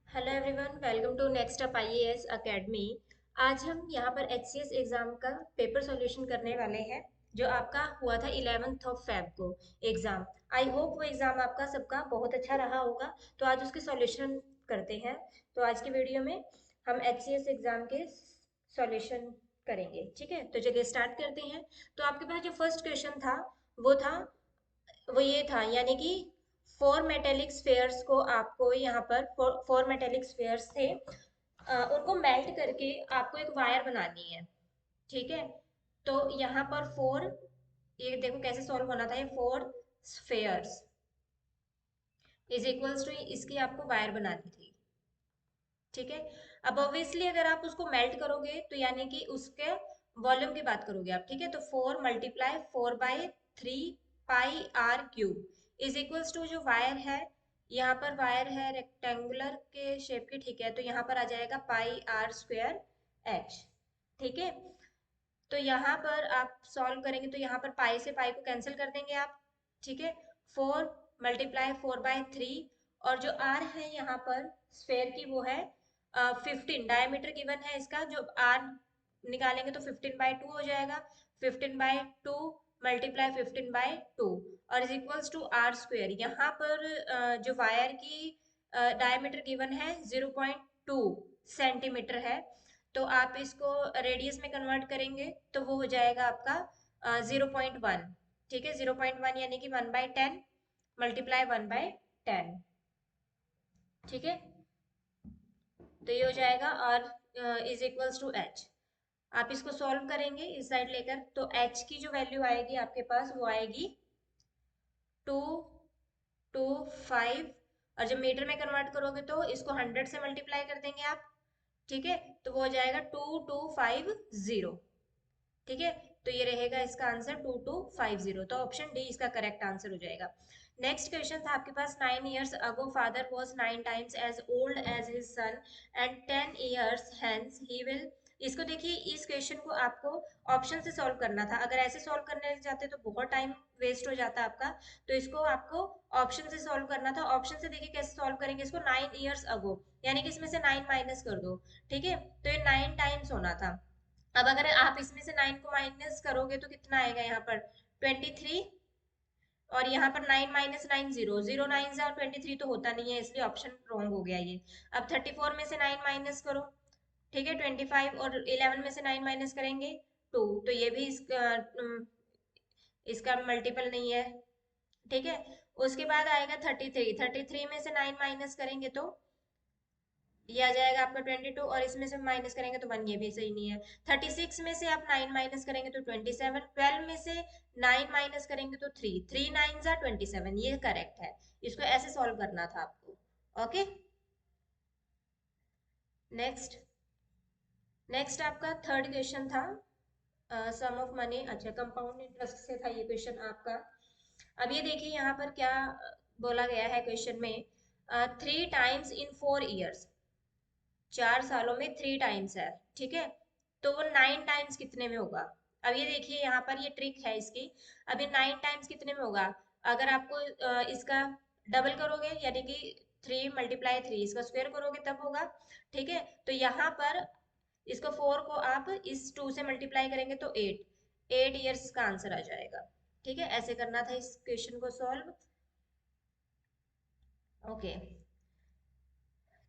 Hello everyone, welcome to next up IAS academy. आज हम यहाँ पर एचसीएस एग्जाम का पेपर सॉल्यूशन करने वाले हैं जो आपका हुआ था 11th ऑफ फेब को एग्जाम। आई होप वो एग्जाम आपका सबका बहुत अच्छा रहा होगा। तो आज उसके सॉल्यूशन करते हैं। तो आज की वीडियो में हम एचसीएस एग्जाम के सॉल्यूशन करेंगे। ठीक है, तो चलिए स्टार्ट करते हैं। तो आपके पास जो फर्स्ट क्वेश्चन था वो था वो ये था, यानी कि फोर मेटेलिक स्फेयर्स को आपको यहाँ पर फोर मेटेलिक स्फेयर्स थे, उनको मेल्ट करके आपको एक वायर बनानी है। ठीक है, तो यहाँ पर फोर, ये देखो कैसे सॉल्व होना था। ये four spheres is equals to इसकी आपको वायर बनानी थी। ठीक है, अब ऑब्वियसली अगर आप उसको मेल्ट करोगे तो यानी कि उसके वॉल्यूम की बात करोगे आप। ठीक है, तो 4 × 4/3 pi r cube is equals to जो वायर है, यहाँ पर वायर है रेक्टेंगुलर के शेप की। ठीक है, तो यहाँ पर आ जाएगा पाई आर स्क्वायर एच। ठीक है, तो यहाँ पर आप सॉल्व करेंगे तो यहाँ पर पाई से पाई को कैंसिल कर देंगे आप। ठीक है, 4 × 4/3, और जो आर है यहाँ पर स्फेयर की वो है 15। डायमीटर गिवन है इसका, जो आर निकालेंगे तो 15/2 हो जाएगा। 15/2 × 15/2 और is equals to R square. यहाँ पर जो वायर की डायमीटर गिवन है 0.2 सेंटीमीटर है, तो आप इसको रेडियस में कन्वर्ट करेंगे तो वो हो जाएगा आपका 0.1। ठीक है, 0.1 यानी कि 1/10 मल्टीप्लाई 1/10। ठीक है, तो ये हो जाएगा और इज इक्वल्स टू एच। आप इसको सॉल्व करेंगे इस साइड लेकर, तो एच की जो वैल्यू आएगी आपके पास वो आएगी 225। और जब मीटर में कन्वर्ट करोगे तो इसको 100 से मल्टीप्लाई कर देंगे आप। ठीक है, तो वो हो जाएगा 2250। ठीक है, तो ये रहेगा इसका आंसर 2250। तो ऑप्शन डी इसका करेक्ट आंसर हो जाएगा। नेक्स्ट क्वेश्चन था आपके पास, 9 years ago father was 9 times as old as his son and 10 years hence he will। इसको देखिए, इस क्वेश्चन को आपको ऑप्शन से सॉल्व करना था। अगर ऐसे सॉल्व करने जाते तो बहुत टाइम वेस्ट हो जाता आपका। तो इसको आपको ऑप्शन से सॉल्व करना था। ऑप्शन से देखिए कैसे सॉल्व करेंगे इसको। 9 years ago यानी कि इसमें से 9 माइनस कर दो। ठीक है, तो ये 9 टाइम्स होना था। अब अगर आप इसमें से 9 को माइनस करोगे तो कितना आएगा यहाँ पर 23। और यहाँ पर 9 माइनस 9 जीरो, 0 9 जा 23 तो होता नहीं है, इसलिए ऑप्शन रॉन्ग हो गया ये। अब 34 में से 9 माइनस करो। ठीक है, 25 और 11 में से 9 माइनस करेंगे 2, तो ये भी इसका मल्टीपल नहीं है। ठीक है, उसके बाद आएगा 33। 33 में से 9 माइनस करेंगे तो ये आ जाएगा आपका 22, और इसमें से माइनस करेंगे तो 1, ये भी सही नहीं है। 36 में से आप 9 माइनस करेंगे तो 27। 12 में से 9 माइनस करेंगे तो 3, 3 9 जा 27, ये करेक्ट है। इसको ऐसे सॉल्व करना था आपको। Okay, next. नेक्स्ट आपका थर्ड क्वेश्चन था सम ऑफ मनी। अच्छा, कंपाउंड इंटरेस्ट से था ये क्वेश्चन आपका। अब ये देखिए यहाँ पर क्या बोला गया है क्वेश्चन में, 3 times in 4 years, 4 सालों में 3 टाइम्स है। ठीक है, तो वो 9 टाइम्स कितने में होगा। अब ये देखिए यहाँ पर ये ट्रिक है इसकी। अब ये 9 टाइम्स कितने में होगा, अगर आपको इसका डबल करोगे यानी कि 3 × 3, इसका स्क्वायर करोगे तब होगा। ठीक है, तो यहाँ पर इसको 4 को आप इस 2 से मल्टीप्लाई करेंगे तो 8 ईयर्स का आंसर आ जाएगा। ठीक है, ऐसे करना था इस क्वेश्चन को सॉल्व। ओके,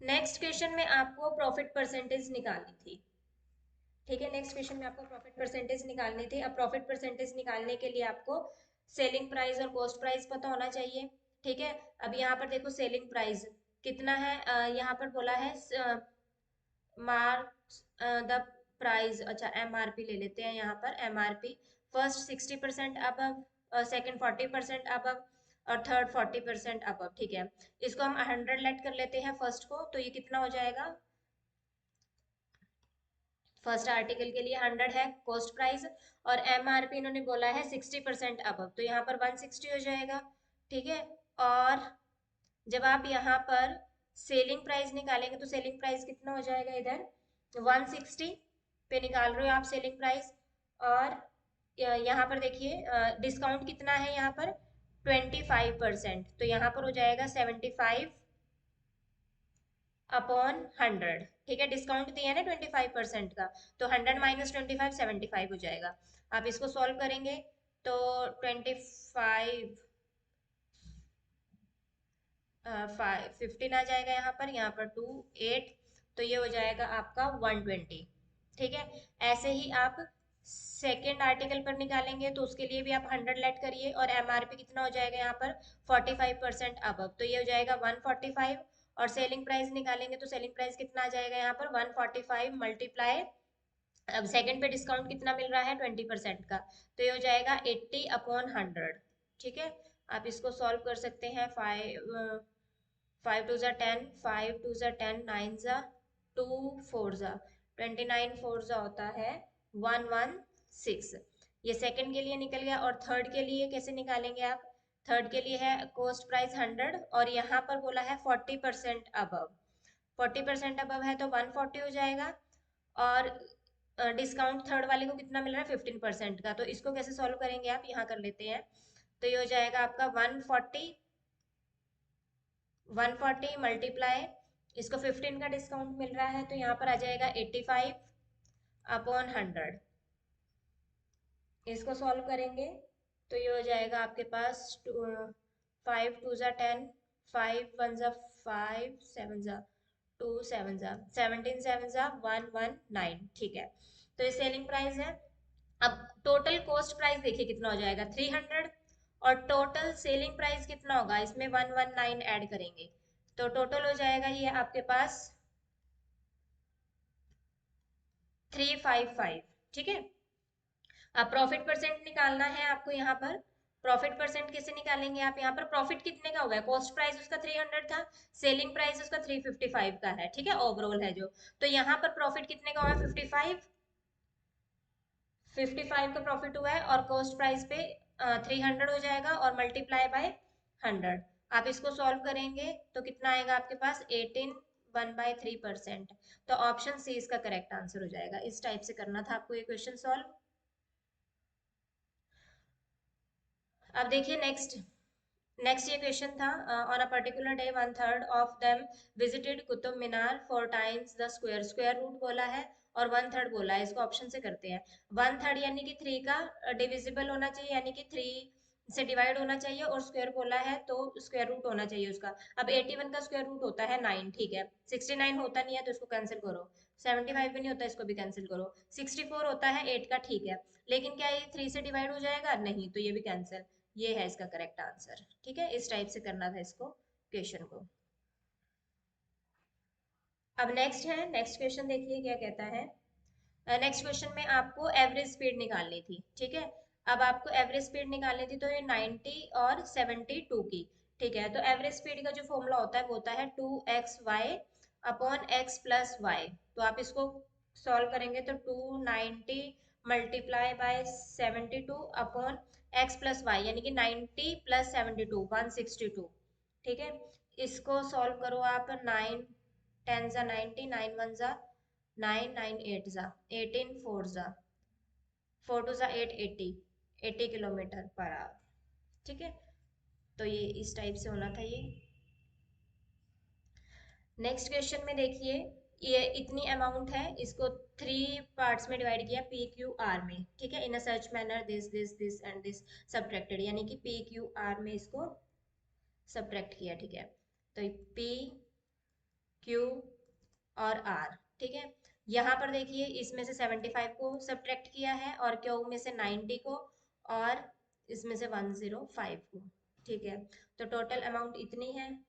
नेक्स्ट क्वेश्चन में आपको प्रॉफिट परसेंटेज निकालनी थी। ठीक है, नेक्स्ट क्वेश्चन में आपको प्रॉफिट परसेंटेज निकालनी थी। अब प्रॉफिट परसेंटेज निकालने के लिए आपको सेलिंग प्राइस और कॉस्ट प्राइस पता होना चाहिए। ठीक है, अब यहाँ पर देखो सेलिंग प्राइस कितना है, यहाँ पर बोला है मार्क्स द प्राइस। अच्छा, एमआरपी ले लेते हैं यहाँ पर। MRP first 60% above, second 40% above, और थर्ड 40% अबव। ठीक है, इसको हम 100 लेट कर लेते हैं फर्स्ट को, तो ये कितना हो जाएगा। फर्स्ट आर्टिकल के लिए 100 है कॉस्ट प्राइस, और एमआरपी इन्होंने बोला है 60% अबव, तो यहाँ पर 160 हो जाएगा। ठीक है, और जब आप यहाँ पर सेलिंग प्राइस निकालेंगे तो सेलिंग प्राइस कितना हो जाएगा, इधर 160 पे निकाल रहे हो आप सेलिंग प्राइस। और यहाँ पर देखिए डिस्काउंट कितना है यहाँ पर 25%, तो यहाँ पर हो जाएगा 75 अपॉन 100, ठीक है, डिस्काउंट दिया है ना 25% का, तो 100 माइनस 25 75 हो जाएगा। आप इसको सॉल्व करेंगे तो 25 15 आ जाएगा, यहाँ पर 2 8, तो ये हो जाएगा आपका 120, ठीक है। ऐसे ही आप सेकेंड आर्टिकल पर निकालेंगे तो उसके लिए भी आप 100 लेट करिए, और एमआरपी कितना हो जाएगा यहाँ पर 45% अबव, तो ये हो जाएगा 145। और सेलिंग प्राइस निकालेंगे तो सेलिंग प्राइस कितना आ जाएगा यहाँ पर 145 मल्टीप्लाई, अब सेकंड पे डिस्काउंट कितना मिल रहा है 20% का, तो ये हो जाएगा 80/100, ठीक है। आप इसको सॉल्व कर सकते हैं, 5 टू ज़ा 10, 5 टू ज़ा 10, 9 ज़ा 2, 4 ज़ा 29, 4 ज़ा होता है 116। ये सेकंड के लिए निकल गया। और थर्ड के लिए कैसे निकालेंगे आप? थर्ड के लिए है कॉस्ट प्राइस 100 और यहाँ पर बोला है 40% अबव, 40% अबव है तो 140 हो जाएगा। और डिस्काउंट थर्ड वाले को कितना मिल रहा है 15% का, तो इसको कैसे सॉल्व करेंगे आप, यहाँ कर लेते हैं। तो ये हो जाएगा आपका 140 मल्टीप्लाई, इसको 15 का डिस्काउंट मिल रहा है तो यहाँ पर आ जाएगा 85/100। इसको सॉल्व करेंगे तो ये हो जाएगा आपके पास 5 टू ज़ा 10, 5 1 ज़ा 5, 7 ज़ा 2, 7 ज़ा 17, 7 ज़ा 119, ठीक है। तो ये सेलिंग प्राइस है। अब टोटल कॉस्ट प्राइस देखिए कितना हो जाएगा 300, और टोटल सेलिंग प्राइस कितना होगा, इसमें 119 ऐड करेंगे तो टोटल हो जाएगा ये आपके पास 355, ठीक है। अब प्रॉफिट परसेंट निकालना है आपको यहाँ पर। प्रॉफिट परसेंट कैसे निकालेंगे आप, यहाँ पर प्रॉफिट कितने का हुआ है, कॉस्ट प्राइस उसका 300 था, सेलिंग प्राइस उसका 355 का है, ठीक है, ओवरऑल है जो। तो यहाँ पर प्रॉफिट कितने का हुआ है 55 का प्रॉफिट हुआ है, और कॉस्ट प्राइस पे 300 हो जाएगा और मल्टीप्लाई बाय 100। आप इसको सॉल्व करेंगे तो कितना आएगा आपके पास 18 1/3%। तो ऑप्शन सी इसका करेक्ट आंसर हो जाएगा। इस टाइप से करना था आपको ये क्वेश्चन सॉल्व। अब देखिए नेक्स्ट, नेक्स्ट ये क्वेश्चन था, on a particular day 1/3 of them visited Qutub Minar 4 times the square, square root बोला है और 1/3 बोला है, इसको ऑप्शन से करते हैं। 1/3 यानी कि 3 का डिविजिबल होना चाहिए, यानी कि 3 से डिवाइड होना चाहिए, और स्क्वायर बोला है तो स्क्वायर रूट होना चाहिए उसका। अब 81 का स्क्वायर रूट होता है 9, ठीक है। 69 होता नहीं है तो इसको कैंसिल करो, 75 भी नहीं होता, इसको भी कैंसिल करो। 64 होता है 8 का, ठीक है। लेकिन क्या ये 3 से डिवाइड हो जाएगा, नहीं, तो ये भी कैंसिल। ये है इसका करेक्ट आंसर, ठीक है। इस टाइप से करना था इसको क्वेश्चन को। अब नेक्स्ट है, नेक्स्ट क्वेश्चन देखिए क्या कहता है। नेक्स्ट क्वेश्चन में आपको एवरेज स्पीड निकालनी थी, ठीक है। अब आपको एवरेज स्पीड निकालनी थी तो ये 90 और 72 की, ठीक है। तो एवरेज स्पीड का जो फॉर्मूला होता है वो होता है 2xy upon x plus Y. तो आप इसको सॉल्व करेंगे तो 290 multiply by 72 upon x plus Y, यानी कि 90 प्लस 72 162, ठीक है। इसको सॉल्व करो आप, 9 10 जा 90, 9 1 जा 9, 9 8 जा 18, 4 जा 4 2 जा 8, 80, 80 किलोमीटर पर आवर, ठीक है। तो ये इस टाइप से होना था ये। नेक्स्ट क्वेश्चन में देखिए, ये इतनी अमाउंट है, इसको 3 पार्ट्स में डिवाइड किया पी क्यू आर में, ठीक है। In a such manner this this this and this subtracted, यानी कि पी क्यू आर में इसको सब्ट्रैक्ट किया, ठीक है। तो पी क्यू और आर, ठीक है। यहाँ पर देखिए इसमें से 75 को सब्ट्रैक्ट किया है, और क्यू में से 90 को, और इसमें से 105 को, ठीक है। तो टोटल अमाउंट इतनी है,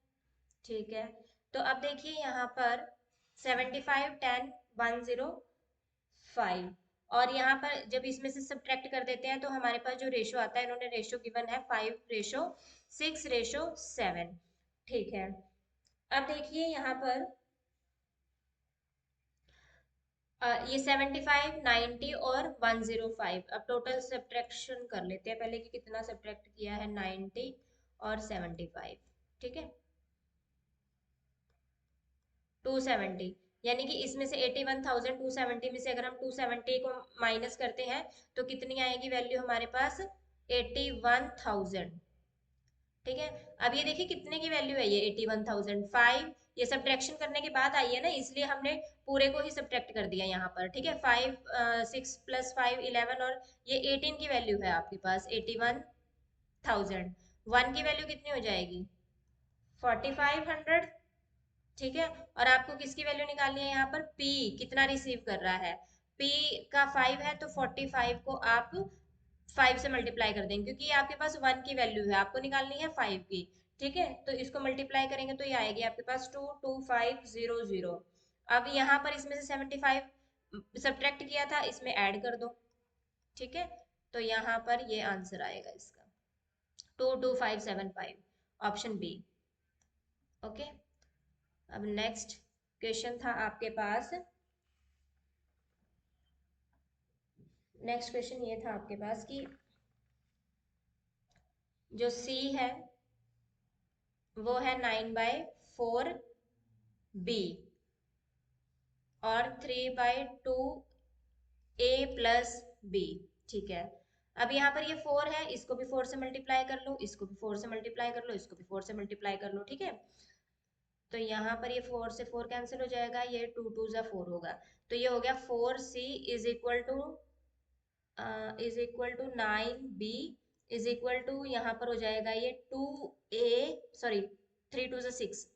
ठीक है। तो अब देखिए यहाँ पर 75 10 105, और यहाँ पर जब इसमें से सब्ट्रैक्ट कर देते हैं तो हमारे पास जो रेशो आता है, इन्होंने रेशो गिवन है 5:6:7, ठीक है। अब देखिए यहाँ पर ये 75 90 और 105, अब टोटल सब्ट्रैक्शन कर लेते हैं पहले कि कितना सब्ट्रैक्ट किया है 90 और 75, ठीक है। 270, यानी कि इसमें से 81,000 270 में से अगर हम 270 को माइनस करते हैं तो कितनी आएगी वैल्यू हमारे पास 81,000, ठीक है। अब ये देखिए कितने की वैल्यू है, ये 81,005, ये सब्ट्रैक्शन करने के बाद आई है ना, इसलिए हमने पूरे को ही सब्ट्रैक्ट कर दिया यहाँ पर, ठीक है। 5 6 + 5 11, और ये 18 की वैल्यू है आपके पास 81,000। 1 की वैल्यू कितनी हो जाएगी, 4500, ठीक है। और आपको किसकी वैल्यू निकालनी है यहाँ पर, P कितना रिसीव कर रहा है, P का 5 है तो 45 को आप 5 से मल्टीप्लाई कर देंगे, क्योंकि ये आपके पास 1 की वैल्यू है, आपको निकालनी है 5 की, ठीक है। तो इसको मल्टीप्लाई करेंगे तो ये आएगी आपके पास 22500। अब यहाँ पर इसमें से 75 सब्ट्रैक्ट किया था, इसमें ऐड कर दो, ठीक है। तो यहाँ पर ये आंसर आएगा इसका 22575, ऑप्शन बी। ओके। अब नेक्स्ट क्वेश्चन था आपके पास, नेक्स्ट क्वेश्चन ये था आपके पास कि जो C है वो है 9/4 B और 3/2 A प्लस B, ठीक है। अब यहाँ पर ये 4 है, इसको भी 4 से मल्टीप्लाई कर लो, इसको भी 4 से मल्टीप्लाई कर लो, इसको भी 4 से मल्टीप्लाई कर लो, ठीक है। तो यहाँ पर ये 4 से 4 कैंसिल हो जाएगा, ये 2 2 जा 4 होगा, तो ये हो गया 4C is equal to 9B is equal to, यहाँ पर हो जाएगा ये 2A, सॉरी 3 2 जा 6,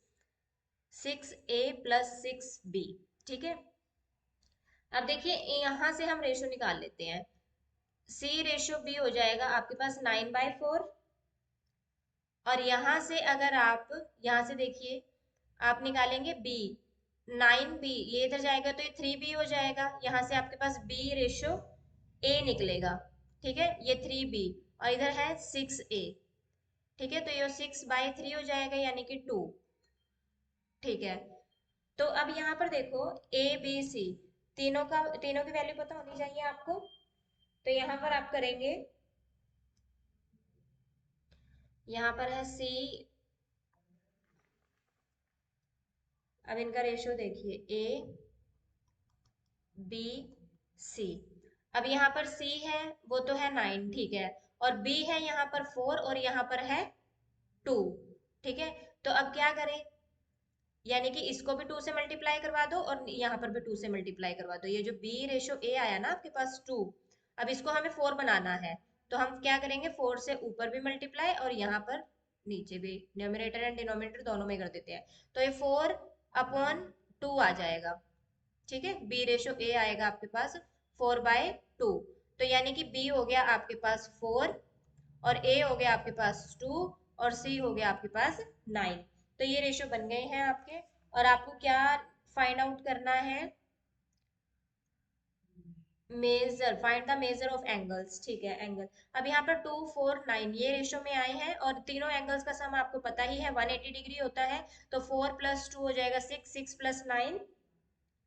6A + 6B, ठीक है। अब देखिए यहाँ से हम रेशो निकाल लेते हैं, C/B हो जाएगा आपके पास 9/4, और यहाँ से अगर आप यहाँ से देखिए आप निकालेंगे B, 9B, ये इधर जाएगा तो ये 3B हो जाएगा, यहाँ से आपके पास B/A निकलेगा, ठीक है। ये 3B और इधर है 6A, ठीक है। तो ये 6/3 हो जाएगा, यानी कि 2, ठीक है। तो अब यहाँ पर देखो A B C, तीनों की वैल्यू पता होनी चाहिए आपको, तो यहाँ पर आप करेंगे, यहाँ पर है C, अब इनका रेशियो देखिए A B C। अब यहाँ पर C है वो तो है 9, ठीक है, और B है यहाँ पर 4 और यहाँ पर है 2, ठीक है। तो अब क्या करें, यानी कि इसको भी 2 से मल्टीप्लाई करवा दो और यहाँ पर भी 2 से मल्टीप्लाई करवा दो, ये जो B/A आया ना आपके पास 2, अब इसको हमें 4 बनाना है, तो हम क्या करेंगे, 4 से ऊपर भी मल्टीप्लाई और यहाँ पर नीचे भी, न्यूमरेटर एंड डिनोमिनेटर दोनों में कर देते हैं, तो ये 4/2 आ जाएगा, ठीक है। B/A आएगा आपके पास 4/2, तो यानी कि B हो गया आपके पास 4 और A हो गया आपके पास 2 और C हो गया आपके पास 9। तो ये रेशियो बन गए हैं आपके, और आपको क्या फाइंड आउट करना है, measure, find the measure of angles, ठीक है, एंगल। अब यहाँ पर 2 4 9 ये रेशियो में आए हैं, और तीनों एंगल्स का सम आपको पता ही है 180 डिग्री होता है, तो 4 + 2 हो जाएगा 6, 6 + 9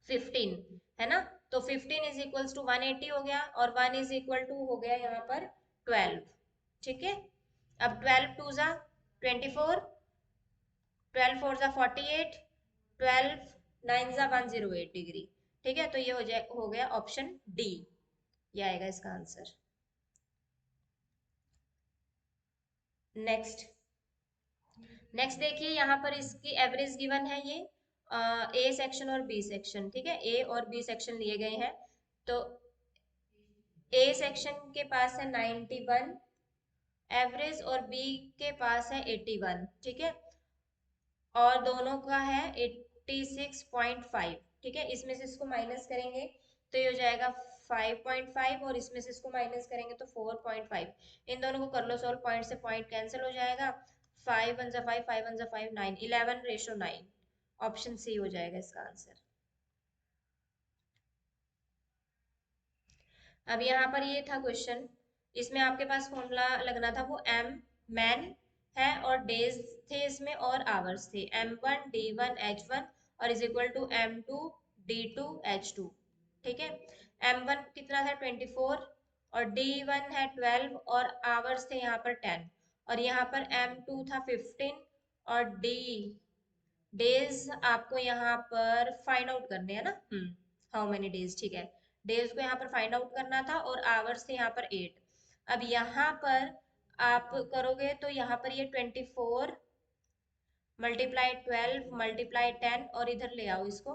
15, है ना। तो 15 इज इक्वल्स टू 180 हो गया, और 1 इज इक्वल टू हो गया यहाँ पर 12, ठीक है। अब 12 2 जा 24, 12 4 जा 48, 12 9 जा 108 डिग्री, ठीक है। तो ये हो गया ऑप्शन डी, ये आएगा इसका आंसर। नेक्स्ट, नेक्स्ट देखिए यहाँ पर इसकी एवरेज गिवन है, ये ए सेक्शन और बी सेक्शन, ठीक है, ए और बी सेक्शन लिए गए हैं। तो ए सेक्शन के पास है 91 एवरेज, और बी के पास है 81, ठीक है, और दोनों का है 86.5, ठीक है। इसमें से इसको माइनस करेंगे तो ये हो जाएगा 5.5, और इसमें से इसको माइनस करेंगे तो 4.5, इन दोनों को कर लो सॉल्व, पॉइंट से पॉइंट कैंसिल हो जाएगा, 5 1 जा 5, 5 1 जा 5, 9, 11/9, ऑप्शन सी हो जाएगा इसका आंसर। अब यहाँ पर ये था क्वेश्चन, इसमें आपके पास फॉर्मूला लगना था वो मैन है, और डेज थे इसमें और आवर्स थे, M1 D1 H1 और is equal to M2 D2 H2, ठीक है। M1 कितना था 24, और D1 है 12, और आवर्स थे यहाँ पर 10, और यहाँ पर M2 था 15, और डेज आपको यहाँ पर फाइंड आउट करने हैं ना, हाउ मेनी डेज, ठीक है। डेज को यहाँ पर फाइंड आउट करना था, और आवर्स थे यहाँ पर 8। अब यहाँ पर आप करोगे तो यहाँ पर ये 24 मल्टीप्लाई 12 मल्टीप्लाई 10 और इधर ले आओ इसको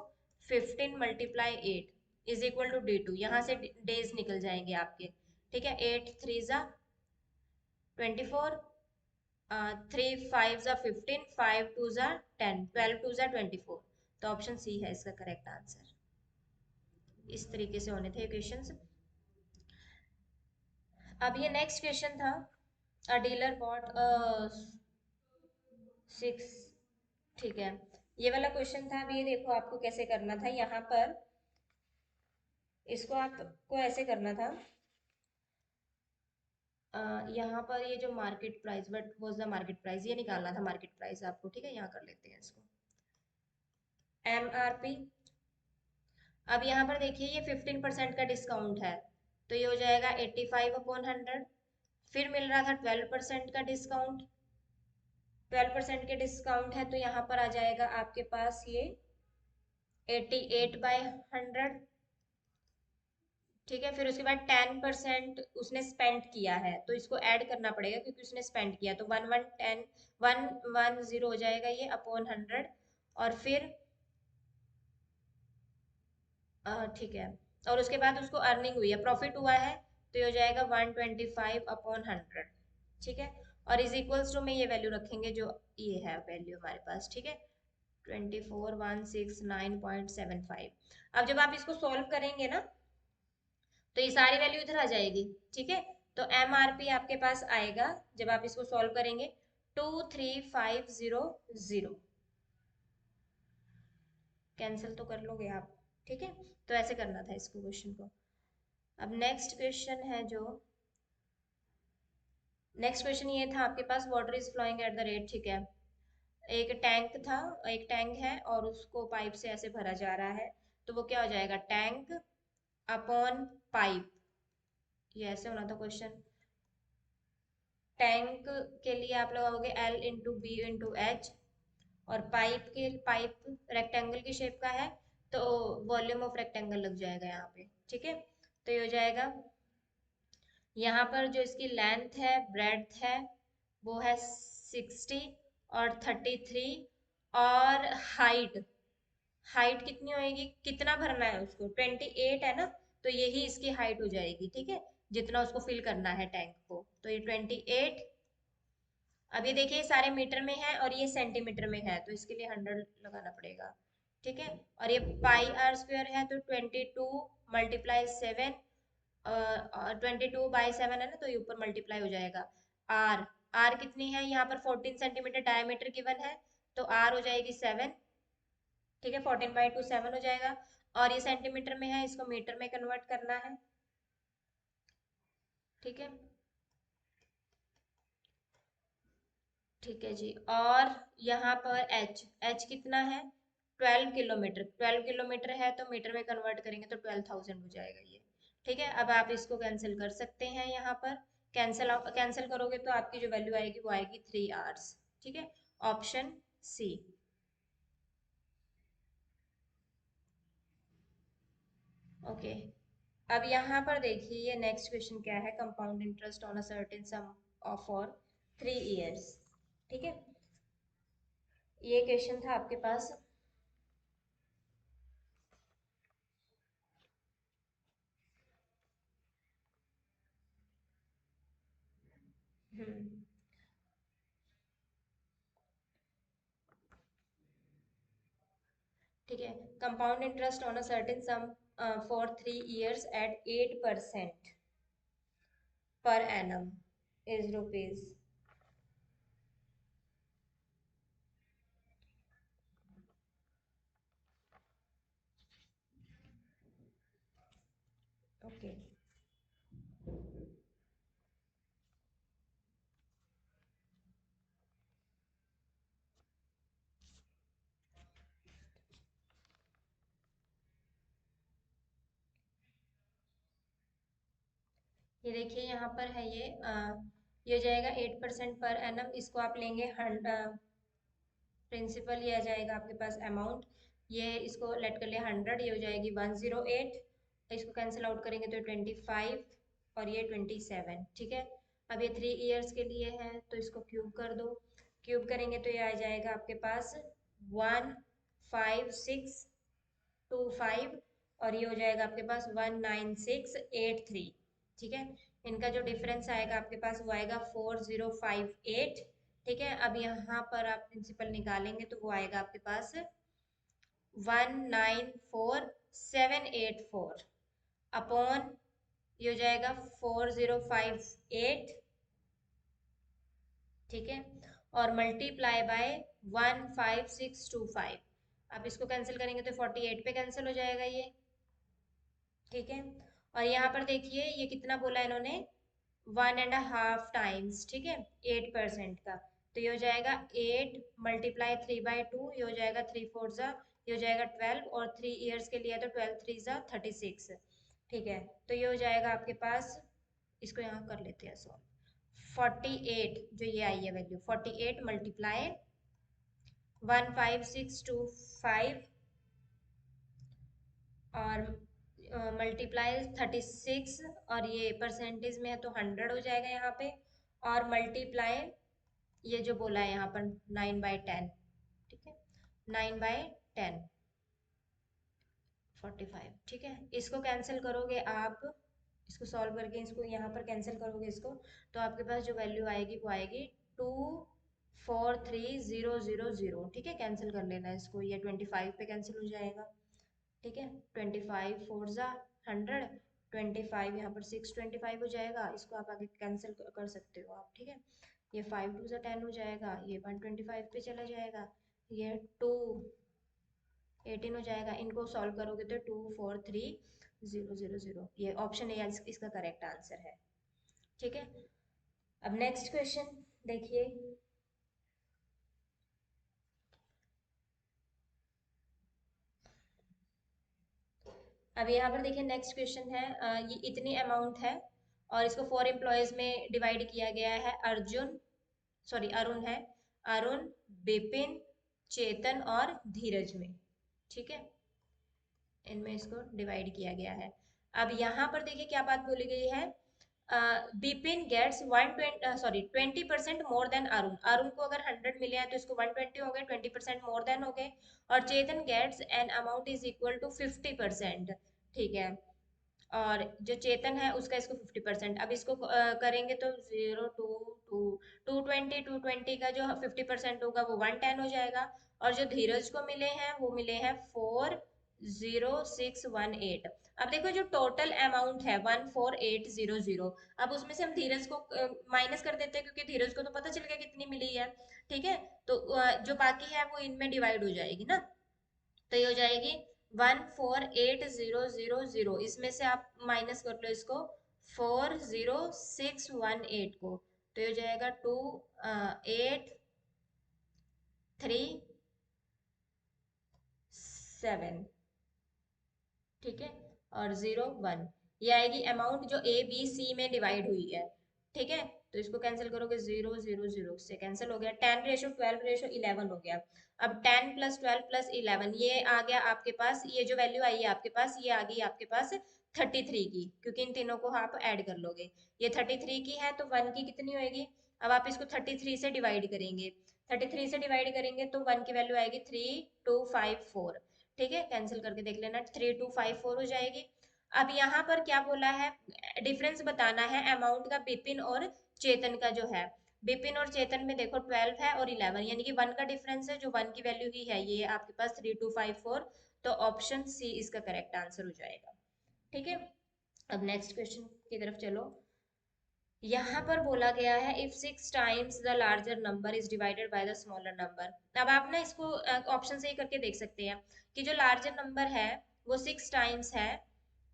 15 multiply 8 is equal to D2। यहाँ से डेज निकल जाएंगे आपके। ठीक है, 8 3 जा 24, 3 5 जा 15, 5 2 जा 10, 12 2 जा 24। तो ऑप्शन सी है इसका करेक्ट आंसर। इस तरीके से होने थे क्वेश्चंस। अब ये नेक्स्ट क्वेश्चन था, अ डीलर बॉट सिक्स। ठीक है, ये वाला क्वेश्चन था। अब ये देखो आपको कैसे करना था। यहाँ पर इसको आपको ऐसे करना था। यहाँ पर ये जो market price, but was the market price, ये निकालना था मार्केट प्राइस आपको। ठीक है, यहाँ कर लेते हैं इसको MRP। अब यहाँ पर देखिए ये 15% का डिस्काउंट है, तो ये हो जाएगा 85/100। फिर मिल रहा था 12% का डिस्काउंट, 12% के डिस्काउंट है तो यहाँ पर आ जाएगा आपके पास ये 88/100। ठीक है, फिर उसके बाद 10% उसने स्पेंड किया है तो इसको ऐड करना पड़ेगा क्योंकि उसने स्पेंड किया, तो 110 हो जाएगा ये अपॉन 100। और फिर ठीक है, और उसके बाद उसको अर्निंग हुई है, प्रॉफिट हुआ है, तो ये हो जाएगा 125/100। ठीक है, और इज इक्वल्स टू में ये वैल्यू रखेंगे जो ये है वैल्यू हमारे पास। ठीक है, 24169.75। अब जब आप इसको सॉल्व करेंगे ना तो ये सारी वैल्यू इधर आ जाएगी। ठीक है, तो MRP आपके पास आएगा जब आप इसको सॉल्व करेंगे 23500। कैंसिल तो कर लोगे आप। ठीक है, तो ऐसे करना था इसको क्वेश्चन को। अब नेक्स्ट क्वेश्चन है जो, नेक्स्ट क्वेश्चन ये था आपके पास, water is flowing at the rate. ठीक है, एक टैंक था, एक टैंक है और उसको पाइप से ऐसे भरा जा रहा है, तो वो क्या हो जाएगा, टैंक अपॉन पाइप। ये ऐसे होना था क्वेश्चन। टैंक के लिए आप लगाओगे L × B × H, और पाइप रेक्टेंगल की शेप का है तो वॉल्यूम ऑफ रेक्टेंगल लग जाएगा यहाँ पे। ठीक है, तो ये हो जाएगा, यहाँ पर जो इसकी लेंथ है ब्रेड्थ है वो है 60 और 33, और हाइट, हाइट कितनी होएगी, कितना भरना है उसको, 28 है ना, तो यही इसकी हाइट हो जाएगी। ठीक है, जितना उसको फिल करना है टैंक को, तो ये 28। अब ये देखिए सारे मीटर में है और ये सेंटीमीटर में है, तो इसके लिए 100 लगाना पड़ेगा। ठीक है, और ये πr² है तो 22 × 7, 22/7 है ना, तो ये ऊपर मल्टीप्लाई हो जाएगा। आर, आर कितनी है यहाँ पर, 14 सेंटीमीटर डायमीटर गिवन है, तो आर हो जाएगी 7। ठीक है, 14/2 7 हो जाएगा, और ये सेंटीमीटर में है, इसको मीटर में कन्वर्ट करना है। ठीक है, ठीक है जी। और यहाँ पर एच, एच कितना है, 12 किलोमीटर, 12 किलोमीटर है तो मीटर में कन्वर्ट करेंगे तो 12,000 हो जाएगा ये। ठीक है, अब आप इसको कैंसिल कर सकते हैं यहाँ पर। कैंसिल करोगे तो आपकी जो वैल्यू आएगी वो आएगी 3 आवर्स। ठीक है, ऑप्शन सी। ओके, अब यहाँ पर देखिए ये नेक्स्ट क्वेश्चन क्या है, compound interest on a certain some of for 3 years. ठीक है, ये क्वेश्चन था आपके पास। हम्म, ठीक है, compound interest on a certain sum for 3 years at 8% per annum is rupees. Okay, ये देखिए यहाँ पर है ये हो जाएगा 8% पर एनम। इसको आप लेंगे प्रिंसिपल, ये आ जाएगा आपके पास अमाउंट, ये इसको लेट कर लिया 100, ये हो जाएगी 108। इसको कैंसिल आउट करेंगे तो 25 और ये 27। ठीक है, अब ये 3 ईयर्स के लिए है तो इसको क्यूब कर दो। क्यूब करेंगे तो ये आ जाएगा आपके पास 15625, और ये हो जाएगा आपके पास 19683। ठीक है, इनका जो डिफरेंस आएगा आपके पास वो आएगा 4058। ठीक है, अब यहाँ पर आप प्रिंसिपल निकालेंगे तो वो आएगा आपके पास 194,784 अपॉन, ये हो जाएगा 4058। ठीक है, और मल्टीप्लाई बाय 15625। आप इसको कैंसिल करेंगे तो 48 पे कैंसिल हो जाएगा ये। ठीक है, और यहाँ पर देखिए ये कितना बोला इन्होंने, 1.5 टाइम्स। ठीक है, 8% का, तो ये हो जाएगा 8 मल्टीप्लाई 3/2, ये हो जाएगा 3 4 ये हो जाएगा 12, और 3 ईयर्स के लिए तो 12 3 36। ठीक है, तो ये हो जाएगा आपके पास, इसको यहाँ कर लेते हैं सॉल्व। 48 जो ये आई है वैल्यू, 48 मल्टीप्लाई 15625, और मल्टीप्लाई 36, और ये परसेंटेज में है तो 100 हो जाएगा यहाँ पे, और मल्टीप्लाई ये जो बोला है यहाँ पर 9/10। ठीक है, 9/10, 45। ठीक है, इसको कैंसिल करोगे आप, इसको सॉल्व करके इसको यहाँ पर कैंसिल करोगे इसको, तो आपके पास जो वैल्यू आएगी वो आएगी 243,000। ठीक है, कैंसिल कर लेना इसको, ये 25 पे कैंसिल हो जाएगा। ठीक है, 25 4 100, 25 यहाँ पर 625 हो जाएगा, इसको आप आगे कैंसिल कर सकते हो आप। ठीक है, ये 5 2 10 हो जाएगा, ये 125 पे चला जाएगा, ये 2 18 हो जाएगा। इनको सॉल्व करोगे तो 243,000, ये ऑप्शन ए इसका करेक्ट आंसर है। ठीक है, अब नेक्स्ट क्वेश्चन देखिए। अब यहाँ पर देखिए नेक्स्ट क्वेश्चन है, ये इतनी अमाउंट है और इसको 4 एम्प्लॉयज में डिवाइड किया गया है। अरुण है, अरुण, बिपिन, चेतन और धीरज में। ठीक है, इनमें इसको डिवाइड किया गया है। अब यहाँ पर देखिए क्या बात बोली गई है, Bipin gets 20% more than Arun. Arun को अगर 100 मिले हैं तो इसको 120 हो गए, 20% मोर देन हो गए। और Chetan gets an amount is equal to 50%। ठीक है, और जो चेतन है उसका इसको 50%। अब इसको करेंगे तो 0 2 2 220 का जो 50% होगा वो 110 हो जाएगा। और जो धीरज को मिले हैं वो मिले हैं 40618। अब देखो जो टोटल अमाउंट है 14800, अब उसमें से हम धीरज को माइनस कर देते हैं क्योंकि धीरज को तो पता चल गया कितनी मिली है। ठीक है, तो जो बाकी है वो इनमें डिवाइड हो जाएगी ना, तो ये हो जाएगी 148,000। इसमें से आप माइनस कर लो इसको 40618 को, तो ये हो जाएगा 2837। ठीक है, और 01, ये आएगी अमाउंट जो ए बी सी में डिवाइड हुई है। ठीक है, तो इसको कैंसिल करोगे, 0 0 0 से कैंसिल हो गया, 10:12:11 हो गया। अब 10 + 12 + 11 ये आ गया आपके पास, ये जो वैल्यू आई है आपके पास ये आ गई आपके पास 33 की, क्योंकि इन तीनों को आप ऐड कर लोगे। ये 33 की है तो 1 की कितनी होएगी, अब आप इसको 33 से डिवाइड करेंगे, 33 से डिवाइड करेंगे तो 1 की वैल्यू आएगी 3254। ठीक है, कैंसिल करके देख लेना, 3254 हो जाएगी। अब यहाँ पर क्या बोला है, डिफरेंस बताना है अमाउंट का बिपिन और चेतन का जो है। बिपिन और चेतन में देखो 12 है और 11, यानी कि 1 का डिफरेंस है, जो 1 की वैल्यू ही है ये आपके पास 3254। तो ऑप्शन सी इसका करेक्ट आंसर हो जाएगा। ठीक है, अब नेक्स्ट क्वेश्चन की तरफ चलो। यहाँ पर बोला गया है if 6 times the larger number is divided by the smaller number. अब आप ना इसको ऑप्शन से ही करके देख सकते हैं कि जो लार्जर नंबर है वो 6 टाइम्स है,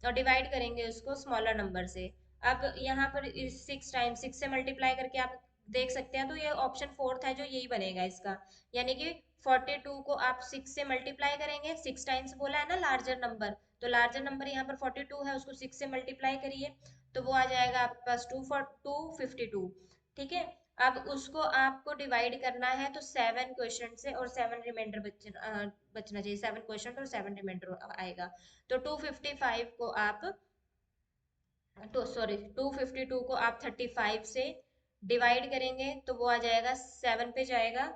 और डिवाइड करेंगे उसको स्मॉलर नंबर से। अब यहाँ पर 6 टाइम्स 6 से मल्टीप्लाई करके आप देख सकते हैं, तो ये ऑप्शन फोर्थ है जो यही बनेगा इसका, यानी कि 42 को आप 6 से मल्टीप्लाई करेंगे, 6 टाइम्स बोला है ना लार्जर नंबर, तो लार्जर नंबर यहाँ पर 42 है, उसको 6 से मल्टीप्लाई करिए तो वो आ जाएगा आपके पास 252। ठीक है, अब उसको आपको डिवाइड करना है तो 7 क्वेश्चन से, और 7 रिमाइंडर बचना चाहिए, 7 क्वेश्चन और 7 रिमाइंडर आएगा। तो 255 को आप 252 को आप 35 से डिवाइड करेंगे तो वो आ जाएगा 7 पे जाएगा,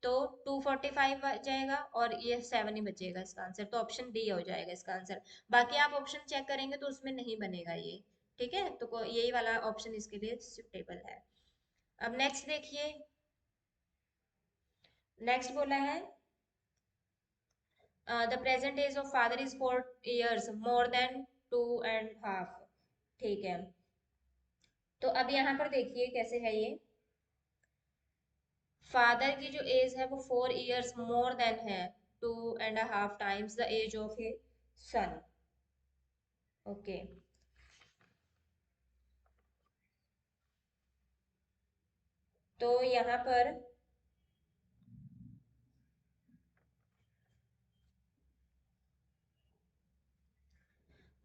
तो 245 आ जाएगा और ये 7 ही बचेगा इसका आंसर, तो ऑप्शन डी हो जाएगा इसका आंसर। बाकी आप ऑप्शन चेक करेंगे तो उसमें नहीं बनेगा ये। ठीक है, तो यही वाला ऑप्शन इसके लिए सुटेबल है। अब नेक्स्ट देखिए, नेक्स्ट बोला है the present age of father is 4 years more than 2.5। ठीक है, तो अब यहाँ पर देखिए कैसे है ये, फादर की जो एज है वो 4 years मोर देन है 2.5 times the age of a son. Okay, तो यहाँ पर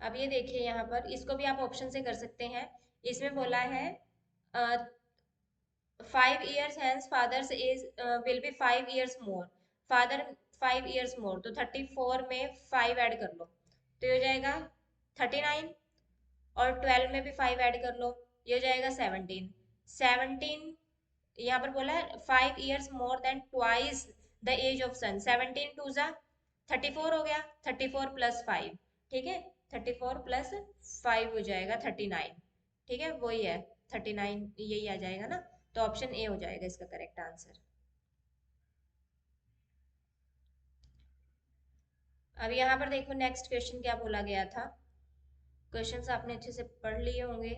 अब ये देखिए, यहाँ पर इसको भी आप ऑप्शन से कर सकते हैं। इसमें बोला है 5 years hence father's age will be 5 years more, father 5 years more, तो 34 में 5 ऐड कर लो तो ये हो जाएगा 39, और 12 में भी 5 ऐड कर लो, ये हो जाएगा 17। यहाँ पर बोला है 5 years more than twice the age of son, 17 2 जा 34 हो गया, 34 प्लस 5, ठीक है, 34 प्लस 5 हो जाएगा 39। ठीक है, वही है 39, यही आ जाएगा ना, तो ऑप्शन ए हो जाएगा इसका करेक्ट आंसर। अब यहाँ पर देखो नेक्स्ट क्वेश्चन क्या बोला गया था, क्वेश्चंस आपने अच्छे से पढ़ लिए होंगे।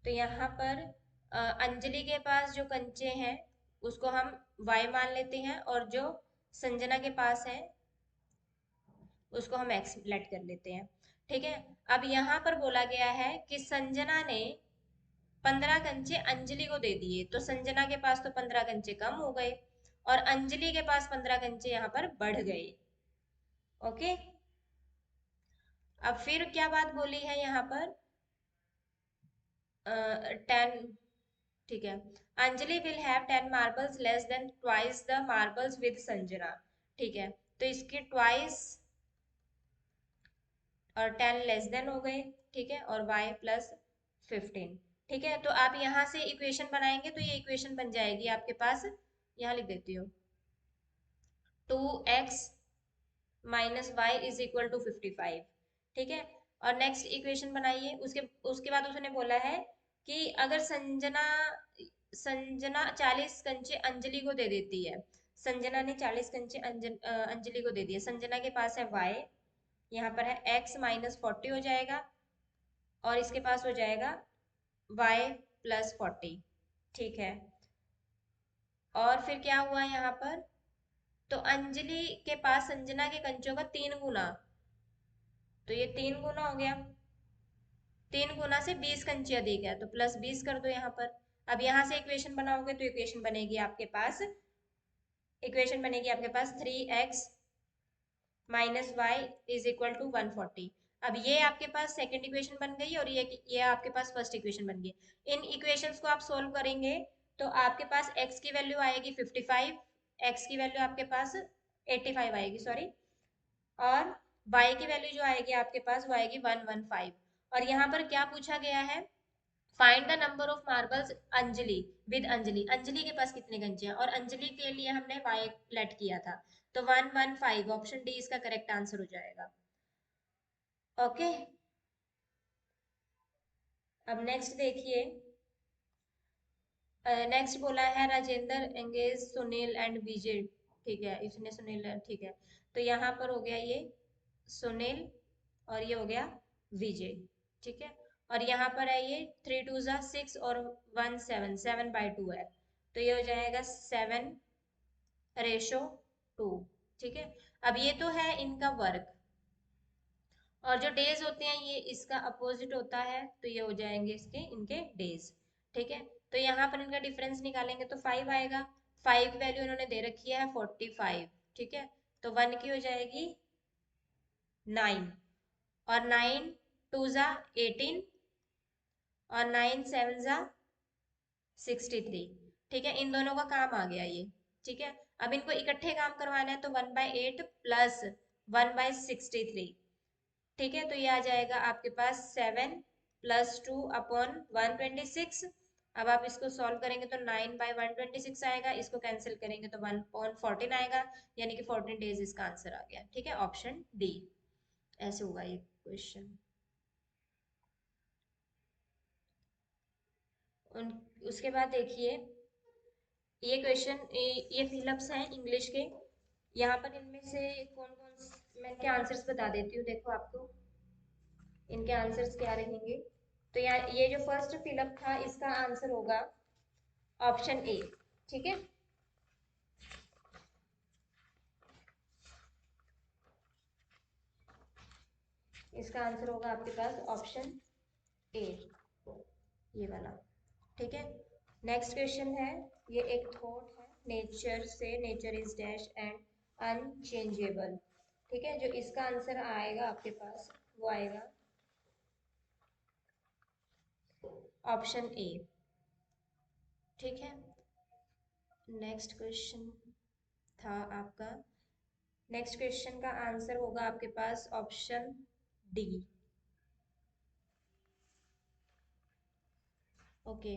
तो यहाँ पर अंजलि के पास जो कंचे हैं उसको हम y मान लेते हैं, और जो संजना के पास है उसको हम x लेट कर लेते हैं। ठीक है, अब यहाँ पर बोला गया है कि संजना ने 15 कंचे अंजलि को दे दिए, तो संजना के पास तो 15 कंचे कम हो गए और अंजलि के पास 15 कंचे यहाँ पर बढ़ गए। ओके, अब फिर क्या बात बोली है यहाँ पर, 10, ठीक है, Anjali will have 10 marbles less than twice the marbles with Sanjana. ठीक है, तो इसके ट्वाइस और 10 लेस देन हो गए, ठीक है, और y प्लस 15। ठीक है, तो आप यहाँ से इक्वेशन बनाएंगे तो ये इक्वेशन बन जाएगी आपके पास, यहाँ लिख देती हूँ, 2x minus Y is equal to 55। ठीक है, और नेक्स्ट इक्वेशन बनाइए, उसके उसके बाद उसने बोला है कि अगर संजना संजना 40 कंचे अंजलि को दे देती है, संजना ने 40 कंचे अंजलि को दे दिए, संजना के पास है y, यहाँ पर है x माइनस 40 हो जाएगा, और इसके पास हो जाएगा y प्लस 40। ठीक है, और फिर क्या हुआ यहाँ पर, तो अंजलि के पास संजना के कंचों का 3 गुना, तो ये 3 गुना हो गया, 3 गुना से 20 कंचे अधिक है, तो प्लस 20 कर दो यहाँ पर। अब यहाँ से इक्वेशन बनाओगे तो इक्वेशन बनेगी आपके पास 3x minus Y is equal to 140। अब ये आपके पास सेकंड इक्वेशन बन गई और ये आपके पास फर्स्ट इक्वेशन बन गई। इन इक्वेशंस को आप सोल्व करेंगे तो आपके पास x की वैल्यू आएगी 55, x की वैल्यू आपके पास 85 आएगी, सॉरी, और y की वैल्यू जो आएगी आपके पास वो आएगी 115। और यहाँ पर क्या पूछा गया है, find the number of marbles Anjali with Anjali, Anjali के पास कितने कंचे हैं, और अंजलि के लिए हमने y लेट किया था, तो 115, ऑप्शन डी इसका करेक्ट आंसर हो जाएगा। ओके, अब नेक्स्ट देखिए, नेक्स्ट बोला है राजेंद्र एंगेज सुनील एंड विजय। ठीक है, इसने सुनील, ठीक है, तो यहाँ पर हो गया ये सुनील और ये हो गया विजय। ठीक है, और यहाँ पर है ये 3 2 जा 6 और 1 7, 7/2 है, तो ये हो जाएगा 7:2। ठीक है, अब ये तो है इनका वर्क, और जो डेज होते हैं ये इसका अपोजिट होता है, तो ये हो जाएंगे इसके इनके डेज। ठीक है, तो यहाँ पर इनका डिफरेंस निकालेंगे तो 5 आएगा, 5 की वैल्यू इन्होंने दे रखी है 45। ठीक है, तो 1 की हो जाएगी 9, और 9 2 जा 18, और 9 7 जा 63। ठीक है, इन दोनों का काम आ गया ये। ठीक है, अब इनको इकट्ठे काम करवाना है तो 1/8 प्लस 1/63। ठीक है, तो ये आ जाएगा आपके पास 7 प्लस 2 अपॉन 126। अब आप इसको सॉल्व करेंगे तो 9/126 आएगा, इसको कैंसिल करेंगे तो 1/14 आएगा, यानी कि 14 डेज इसका आंसर आ गया। ठीक है, ऑप्शन डी। ऐसे होगा ये क्वेश्चन। उसके बाद देखिए, ये क्वेश्चन, ये फिलअप्स हैं इंग्लिश के। यहाँ पर इनमें से कौन कौन, मैं इनके आंसर्स बता देती हूँ, देखो आपको इनके आंसर्स क्या रहेंगे। तो यहाँ ये जो फर्स्ट फिलअप था, इसका आंसर होगा ऑप्शन ए। ठीक है, इसका आंसर होगा आपके पास ऑप्शन ए, ये वाला। ठीक है, नेक्स्ट क्वेश्चन है, ये एक थॉट है, नेचर से, nature is dash and unchangeable. ठीक है, जो इसका आंसर आएगा आपके पास वो आएगा ऑप्शन ए। ठीक है, नेक्स्ट क्वेश्चन था आपका, नेक्स्ट क्वेश्चन का आंसर होगा आपके पास ऑप्शन डी। ओके,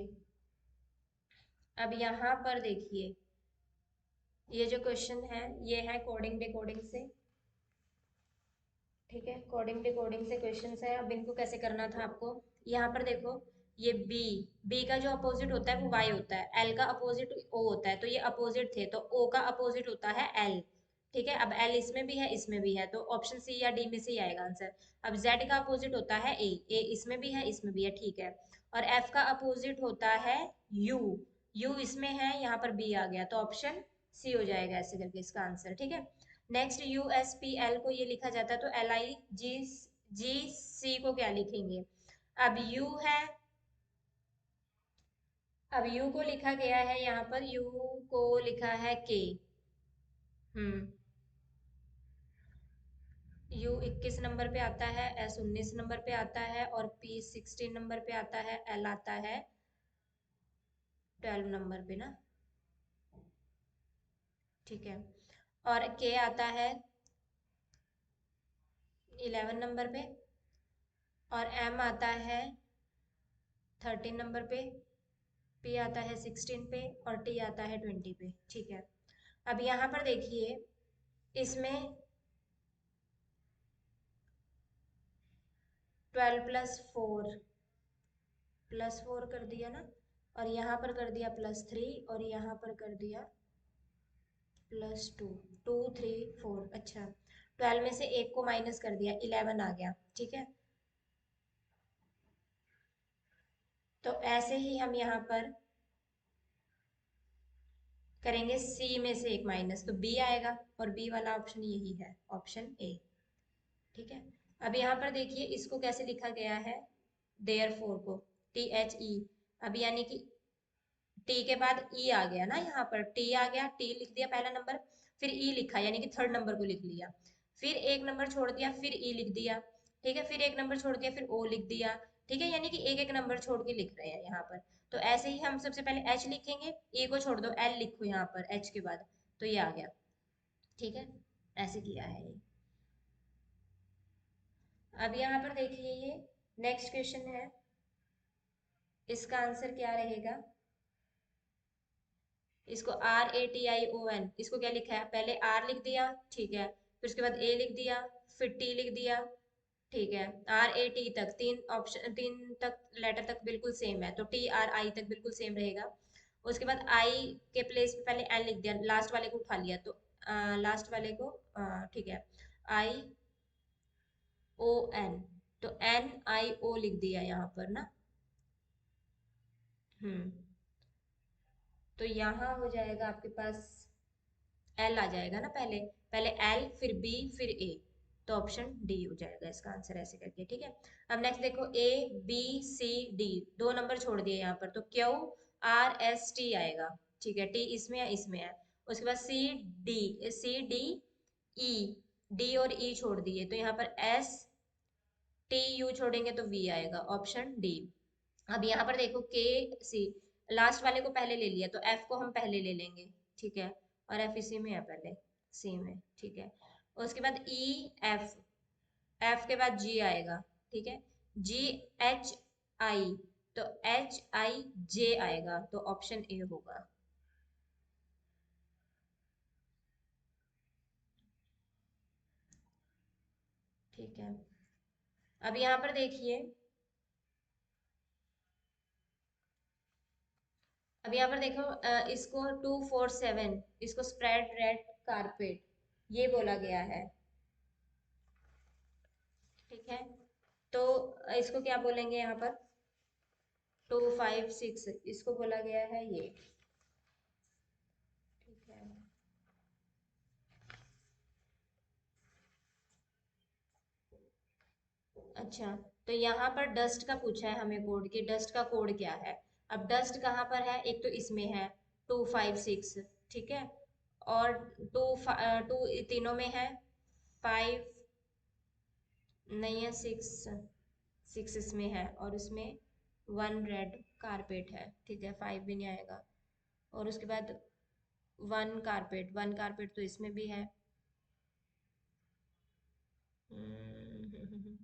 अब यहाँ पर देखिए, ये जो क्वेश्चन है ये है कोडिंग डिकोडिंग से। ठीक है, कोडिंग डिकोडिंग से क्वेश्चंस है। अब इनको कैसे करना था आपको, यहाँ पर देखो, ये बी, बी का जो अपोजिट होता है वो वाई होता है, एल का अपोजिट ओ होता है, तो ये अपोजिट थे, तो ओ का अपोजिट होता है एल। ठीक है, अब एल इसमें भी है इसमें भी है, तो ऑप्शन सी या डी में से ही आएगा आंसर। अब जेड का अपोजिट होता है ए, ए इसमें भी है इसमें भी है, ठीक है। और एफ का अपोजिट होता है यू, यू इसमें है, यहाँ पर बी आ गया, तो ऑप्शन सी हो जाएगा ऐसे करके इसका आंसर। ठीक है, नेक्स्ट यूएसपीएल को ये लिखा जाता है, तो एल आई जी जी सी को क्या लिखेंगे। अब यू है, अब यू को लिखा गया है, यहाँ पर यू को लिखा है के। हम्म, यू 21 नंबर पे आता है, एस 19 नंबर पे आता है, और पी 16 नंबर पे आता है, एल आता है 12 नंबर पे ना। ठीक है, और के आता है 11 नंबर पे, और एम आता है 13 नंबर पे, पी आता है 16 पे, और टी आता है 20 पे। ठीक है, अब यहाँ पर देखिए, इसमें 12 प्लस फोर कर दिया ना, और यहाँ पर कर दिया +3, और यहाँ पर कर दिया +2, 2 3 4। अच्छा, 12 में से एक को माइनस कर दिया, 11 आ गया। ठीक है, तो ऐसे ही हम यहाँ पर करेंगे, सी में से एक माइनस, तो बी आएगा, और बी वाला ऑप्शन यही है, ऑप्शन ए। ठीक है, अब यहाँ पर देखिए इसको कैसे लिखा गया है, देयर फोर को, THE। अब यानी कि टी के बाद ई आ गया ना, यहाँ पर टी आ गया, टी लिख दिया पहला नंबर, फिर ई लिखा, यानी कि थर्ड नंबर को लिख लिया, फिर एक नंबर छोड़ दिया, फिर ई लिख दिया। ठीक है, फिर एक नंबर छोड़ दिया, फिर ओ लिख दिया। ठीक है, यानी कि एक एक नंबर छोड़ के लिख रहे हैं यहाँ पर। तो ऐसे ही हम सबसे पहले एच लिखेंगे, ई को छोड़ दो, एल लिखो यहाँ पर एच के बाद, तो ये आ गया। ठीक है, ऐसे किया है ये। अब यहाँ पर देखिए, ये नेक्स्ट क्वेश्चन है, इसका आंसर क्या रहेगा। इसको RATION, इसको क्या लिखा है, पहले आर लिख दिया, ठीक है, फिर उसके बाद ए लिख दिया, फिर टी लिख दिया। ठीक है, RAT तक तीन ऑप्शन, तीन तक लेटर तक बिल्कुल सेम है, तो TRI तक बिल्कुल सेम रहेगा। उसके बाद आई के प्लेस पे पहले एन लिख दिया, लास्ट वाले को उठा लिया, तो लास्ट वाले को, ठीक है, ION, तो NIO लिख दिया यहाँ पर ना। हम्म, तो यहाँ हो जाएगा आपके पास, एल आ जाएगा ना, पहले पहले एल फिर बी फिर ए, तो ऑप्शन डी हो जाएगा इसका आंसर ऐसे करके। ठीक है, अब नेक्स्ट देखो, ABCD, दो नंबर छोड़ दिए यहाँ पर, तो QRST आएगा। ठीक है, टी इसमें है इसमें है। उसके बाद CDE, डी और ई छोड़ दिए, तो यहाँ पर STU छोड़ेंगे तो वी आएगा, ऑप्शन डी। अब यहाँ पर देखो, KC, लास्ट वाले को पहले ले लिया, तो एफ को हम पहले ले लेंगे। ठीक है, और एफ इसी में है पहले, सी में। ठीक है, उसके बाद EF, एफ के बाद जी आएगा। ठीक है, GHI, तो HIJ आएगा, तो ऑप्शन ए होगा। ठीक है, अब यहाँ पर देखिए, अब यहाँ पर देखो, इसको 247, इसको स्प्रेड रेड कारपेट ये बोला गया है। ठीक है, तो इसको क्या बोलेंगे यहाँ पर, 256 इसको बोला गया है ये। ठीक है, अच्छा, तो यहाँ पर डस्ट का पूछा है हमें कोड, कि डस्ट का कोड क्या है। अब डस्ट कहाँ पर है, एक तो इसमें है 256, ठीक है, और टू तीनों में है, 5 नहीं है, 6 इसमें है, और उसमें 1 रेड कारपेट है। ठीक है, 5 भी नहीं आएगा, और उसके बाद 1 कारपेट तो इसमें भी है। हम्म,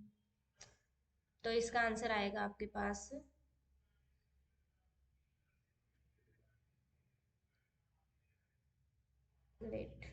तो इसका आंसर आएगा आपके पास, वेट,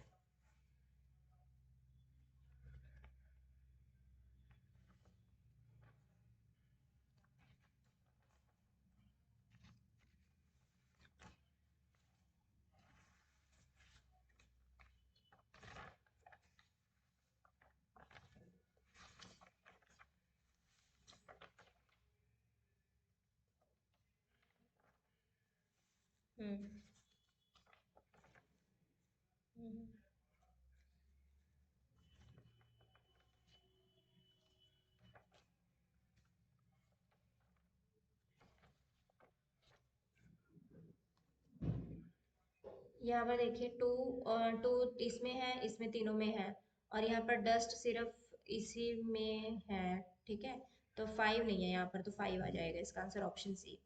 हम्म हम्म। यहाँ पर देखिए, टू इसमें है, इसमें तीनों में है, और यहाँ पर डस्ट सिर्फ इसी में है। ठीक है, तो 5 नहीं है यहाँ पर, तो 5 आ जाएगा इसका आंसर, ऑप्शन सी।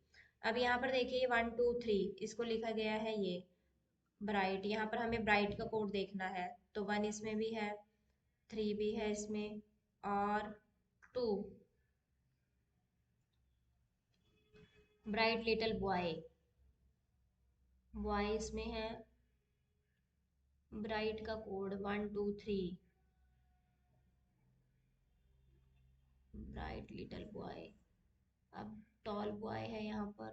अब यहाँ पर देखिए 1 2 3 इसको लिखा गया है ये ब्राइट, यहाँ पर हमें ब्राइट का कोड देखना है, तो 1 इसमें भी है, 3 भी है इसमें, और 2, ब्राइट लिटिल बॉय, बॉय इसमें है, ब्राइट का कोड 1 2 3, ब्राइट लिटिल बॉय। अब टॉल बॉय है यहाँ पर,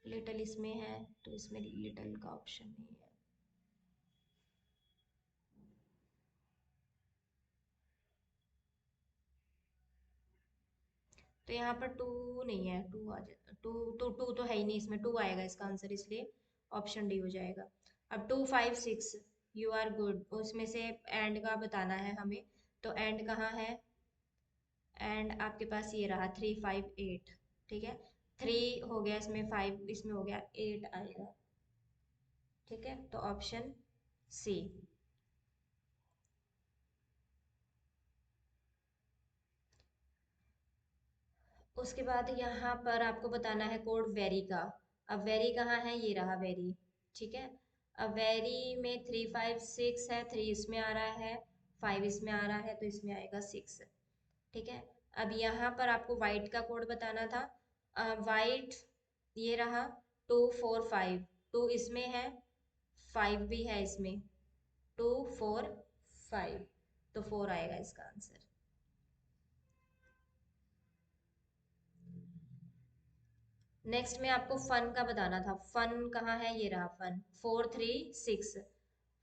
लिटिल इसमें है, तो इसमें लिटिल का ऑप्शन नहीं है। तो यहाँ पर 2 नहीं है, 2 आ जाए, 2 तो है ही नहीं इसमें, 2 आएगा इसका आंसर, इसलिए ऑप्शन डी हो जाएगा। अब 2 5 6, यू आर गुड, उसमें से एंड का बताना है हमें, तो एंड कहाँ है, एंड आपके पास ये रहा 3 5 8। ठीक है, 3 हो गया इसमें, 5 इसमें हो गया, 8 आएगा। ठीक है, तो ऑप्शन सी। उसके बाद यहाँ पर आपको बताना है कोड वेरी का। अब वेरी कहाँ है, ये रहा वेरी। ठीक है, अब वेरी में 3 5 6 है, 3 इसमें आ रहा है, 5 इसमें आ रहा है, तो इसमें आएगा 6। ठीक है, अब यहाँ पर आपको वाइट का कोड बताना था। वाइट ये रहा 2 4 5, 2 इसमें है, 5 भी है इसमें, 2 4 5, तो 4 आएगा इसका आंसर। नेक्स्ट में आपको फन का बताना था, फन कहाँ है, ये रहा फन, 4 3 6,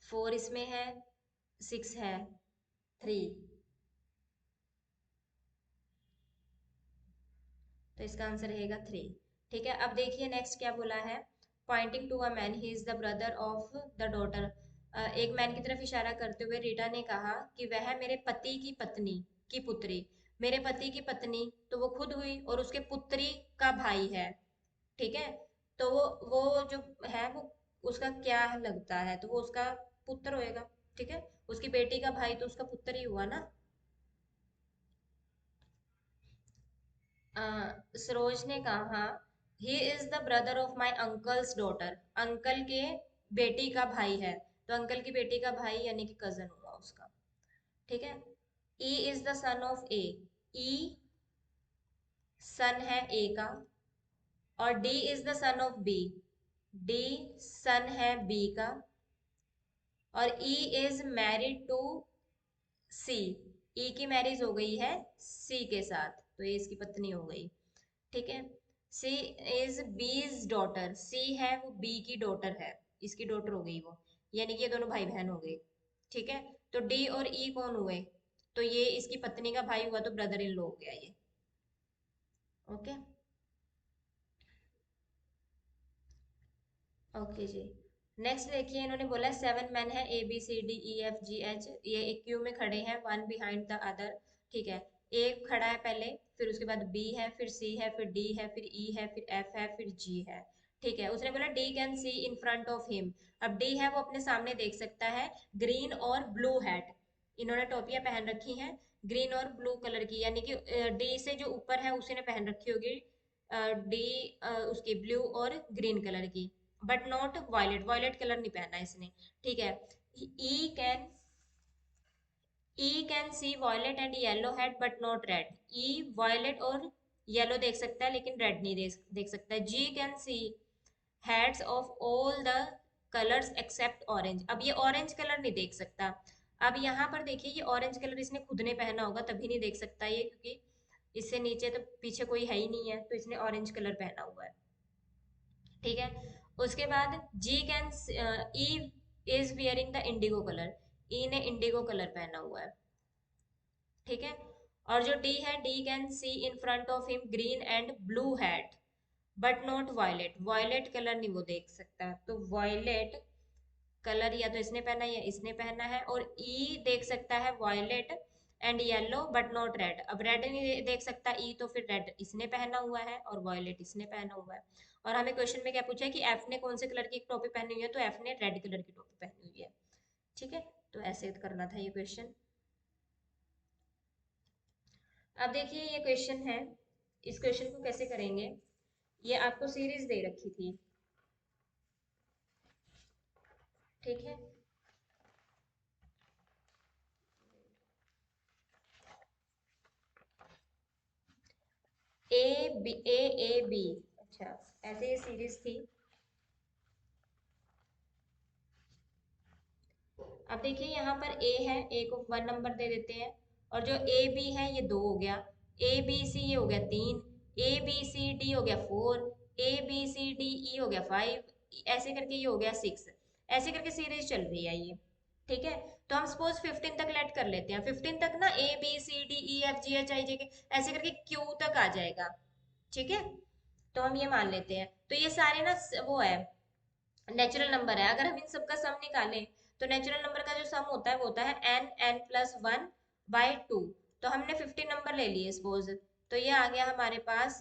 4 इसमें है, 6 है, 3, तो इसका आंसर रहेगा 3। ठीक है, अब देखिए नेक्स्ट क्या बोला है, pointing to a man, he is the brother of the daughter. एक मैन की तरफ इशारा करते हुए रीटा ने कहा कि वह मेरे पति की पत्नी की पुत्री, मेरे पति की पत्नी तो वो खुद हुई, और उसके पुत्री का भाई है। ठीक है, तो वो जो है वो उसका क्या लगता है, तो वो उसका पुत्र होएगा। ठीक है, उसकी बेटी का भाई तो उसका पुत्र ही हुआ ना। सरोज ने कहा, he is the brother of my uncle's daughter, uncle के बेटी का भाई है, तो अंकल की बेटी का भाई यानी कि कजन हुआ उसका। ठीक है, E is the son of A, E son है ए का, और D is the son of B, D son है बी का, और E is married to C, E की मैरिज हो गई है सी के साथ, तो ये इसकी पत्नी हो गई। ठीक है। सी इज बीज डॉटर, सी है वो बी की डॉटर है, इसकी डॉटर हो गई वो, यानी कि ये दोनों भाई बहन हो गए। ठीक है। तो डी और ई कौन हुए, तो ये इसकी पत्नी का भाई हुआ, तो ब्रदर इन लॉ हो गया ये। ओके। ओके जी। नेक्स्ट देखिए, इन्होंने बोला 7 मैन है, A B C D E F G H, ये एक क्यू में खड़े हैं, वन बिहाइंड द अदर। ठीक है। ए खड़ा है पहले, फिर उसके बाद बी है, फिर सी है, फिर डी है, फिर ई है, फिर एफ है, फिर जी है। ठीक है। उसने बोला D can see in front of him. अब डी है वो अपने सामने देख सकता है ग्रीन और ब्लू हैट, इन्होंने टोपियां पहन रखी हैं ग्रीन और ब्लू कलर की, यानी कि डी से जो ऊपर है उसी ने पहन रखी होगी डी उसकी ब्लू और ग्रीन कलर की, but not violet, violet colour नहीं पहना इसने। ठीक है। E can E can see violet and yellow hat but not red, E violet और येलो देख सकता है लेकिन रेड नहीं देख सकता है। G can see hats of all the colours except orange, अब ये ऑरेंज कलर नहीं देख सकता। अब यहाँ पर देखिए, ये ऑरेंज कलर इसने खुद ने पहना होगा तभी नहीं देख सकता ये, क्योंकि इससे नीचे तो पीछे कोई है ही नहीं है, तो इसने ऑरेंज कलर पहना हुआ है। ठीक है। उसके बाद G can, E is wearing the indigo colour, E ने इंडिगो कलर पहना हुआ है। ठीक है। और जो डी है, D can see in front of him green and blue hat but not violet, violet colour नहीं वो देख सकता, तो वायलेट कलर या तो इसने पहना है या इसने पहना है। और ई देख सकता है violet and yellow but not red, अब रेड नहीं देख सकता ई, तो फिर रेड इसने पहना हुआ है और वायलेट इसने पहना हुआ है। और हमें क्वेश्चन में क्या पूछा है कि एफ ने कौन से कलर की टोपी पहनी हुई है, तो एफ ने रेड कलर की टोपी पहनी हुई है। ठीक है। तो ऐसे करना था ये क्वेश्चन। अब देखिए ये क्वेश्चन है, इस क्वेश्चन को कैसे करेंगे, ये आपको सीरीज दे रखी थी। ठीक है। ए बी, अच्छा, ऐसे ये सीरीज थी। अब देखिए यहाँ पर ए है, ए को 1 नंबर दे देते हैं, और जो ए बी है ये 2 हो गया, ए बी सी ये हो गया 3, ए बी सी डी हो गया 4, ए बी सी डी ई हो गया 5, ऐसे करके ये हो गया 6, ऐसे करके सीरीज चल रही है ये। ठीक है। तो हम सपोज 15 तक लेट कर लेते हैं, 15 तक ना A B C D E F G H I J K ऐसे करके क्यू तक आ जाएगा। ठीक है। तो हम ये मान लेते हैं, तो ये सारे ना वो है नेचुरल नंबर है। अगर हम इन सबका सम निकालें, तो नेचुरल नंबर का जो सम होता है वो होता है N N plus one by two. तो हमने 15 नंबर ले लिए सपोज, तो ये आ गया हमारे पास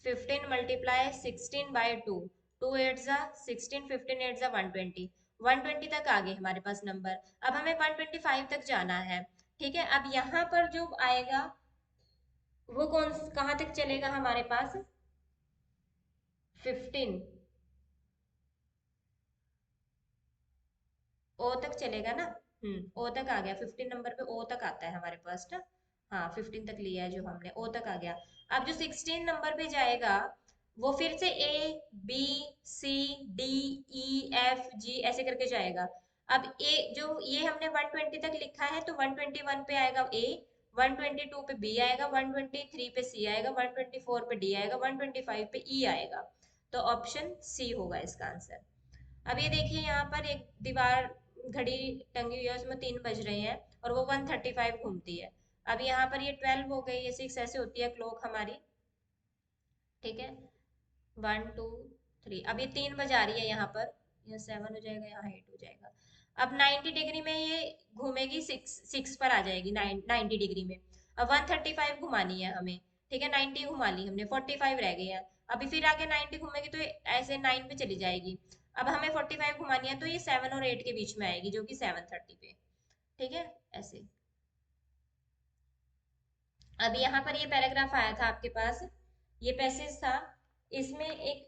15 multiply 16 by two, two eight ज़ा 16, 15 एट ज़ा 120, 120 तक आ गए हमारे पास नंबर। अब हमें 125 तक जाना है। ठीक है। अब यहाँ पर जो आएगा वो कहाँ तक चलेगा हमारे पास, 15 ओ तक चलेगा ना। ओ तक आ गया, 15 नंबर पे ओ तक आता है हमारे पास ना। हाँ 15 तक लिया है जो हमने, ओ तक आ गया। अब जो 16 नंबर पे जाएगा वो फिर से A B C D E F G ऐसे करके जाएगा। अब ए जो ये हमने 120 तक लिखा है, तो 121 पे आएगा ए, 122 पे बी आएगा, 123 पे सी आएगा, 124 पे डी आएगा, 125 पे ई आएगा। तो ऑप्शन सी होगा इसका आंसर। अब ये देखिए यहाँ पर एक दीवार घड़ी टंगी हुई है, उसमें 3 बज रहे हैं और वो 135 घूमती है। अब यहाँ पर ये 12 हो गई, ये 6 ऐसे होती है क्लॉक हमारी। ठीक है। 1 2 3, अब ये 3 बजा रही है यहाँ पर, यहाँ 7 हो जाएगा, यहाँ 8 हो जाएगा। अब 90 डिग्री में ये घूमेगी, 6 पर आ जाएगी 90 डिग्री में। अब 135 घुमानी है हमें। ठीक है। 90 घुमा ली हमने, 45 रह गए हैं। अभी फिर आगे 90 घूमेगी तो ये ऐसे 9 पे चली जाएगी। अब हमें 45 घुमानी है, तो ये 7 और 8 के बीच में आएगी, जो कि 7:30 पे। ठीक है। ऐसे। अब यहाँ पर ये पैराग्राफ आया था आपके पास, ये पैसेज था, इसमें एक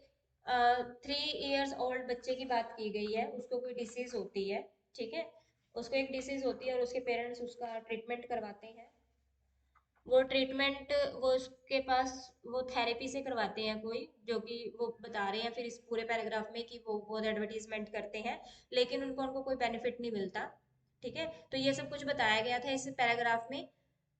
3 इयर्स ओल्ड बच्चे की बात की गई है, उसको कोई डिसीज होती है। ठीक है। उसको एक डिसीज होती है और उसके पेरेंट्स उसका ट्रीटमेंट करवाते हैं। वो ट्रीटमेंट वो उसके पास वो थेरेपी से करवाते हैं कोई, जो कि वो बता रहे हैं फिर इस पूरे पैराग्राफ में कि वो बहुत एडवर्टीजमेंट करते हैं, लेकिन उनको उनको कोई बेनिफिट नहीं मिलता। ठीक है, तो ये सब कुछ बताया गया था इस पैराग्राफ में।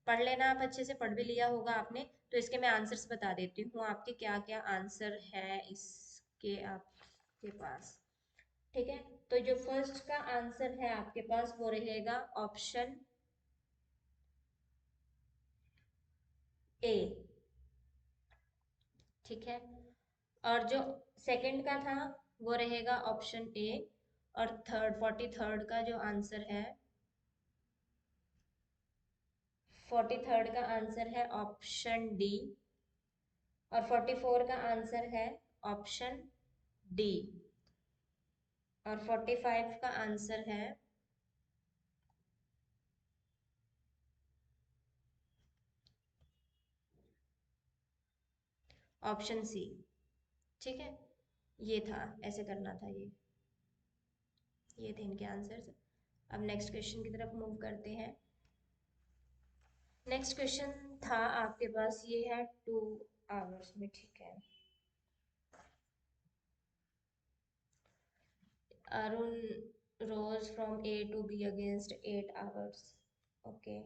पढ़ लेना, आप अच्छे से पढ़ भी लिया होगा आपने। तो इसके मैं आंसर्स बता देती हूँ आपके क्या क्या आंसर है इसके आपके पास। ठीक है, तो जो फर्स्ट का आंसर है आपके पास वो रहेगा ऑप्शन ए। ठीक है, और जो सेकंड का था वो रहेगा ऑप्शन ए। और थर्ड 43rd का जो आंसर है, 43rd का आंसर है ऑप्शन डी। और 44 का आंसर है ऑप्शन डी। और 45 का आंसर है ऑप्शन सी। ठीक है, ये था, ऐसे करना था ये थे इनके आंसर्स। अब नेक्स्ट क्वेश्चन की तरफ मूव करते हैं। नेक्स्ट क्वेश्चन था आपके पास, ये है 2 आवर्स में। ठीक है, Arun rose from A to B against 8 hours. Okay.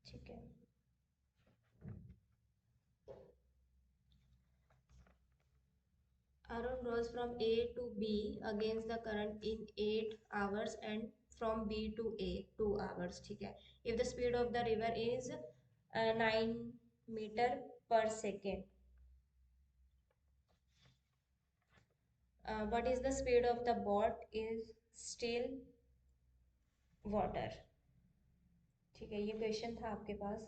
ठीक है, Arun rose from A to B against the current in 8 hours and from B to A 2 hours. ठीक है, if the speed of the river is 9 meter per second, what is the speed of the boat is still water? ठीक है, ये question था आपके पास।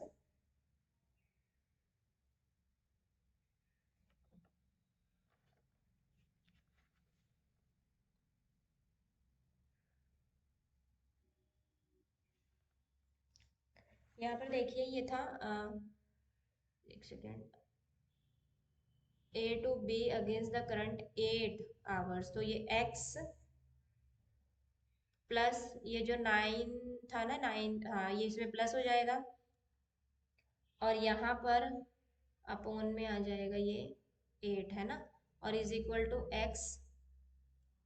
यहाँ पर देखिए ये था, एक second, A to B against the current 8 hours, तो ये एक्स प्लस ये जो 9 था ना, 9, हाँ ये इसमें प्लस हो जाएगा। और यहाँ पर अपोन में आ जाएगा ये 8 है ना, और is equal to x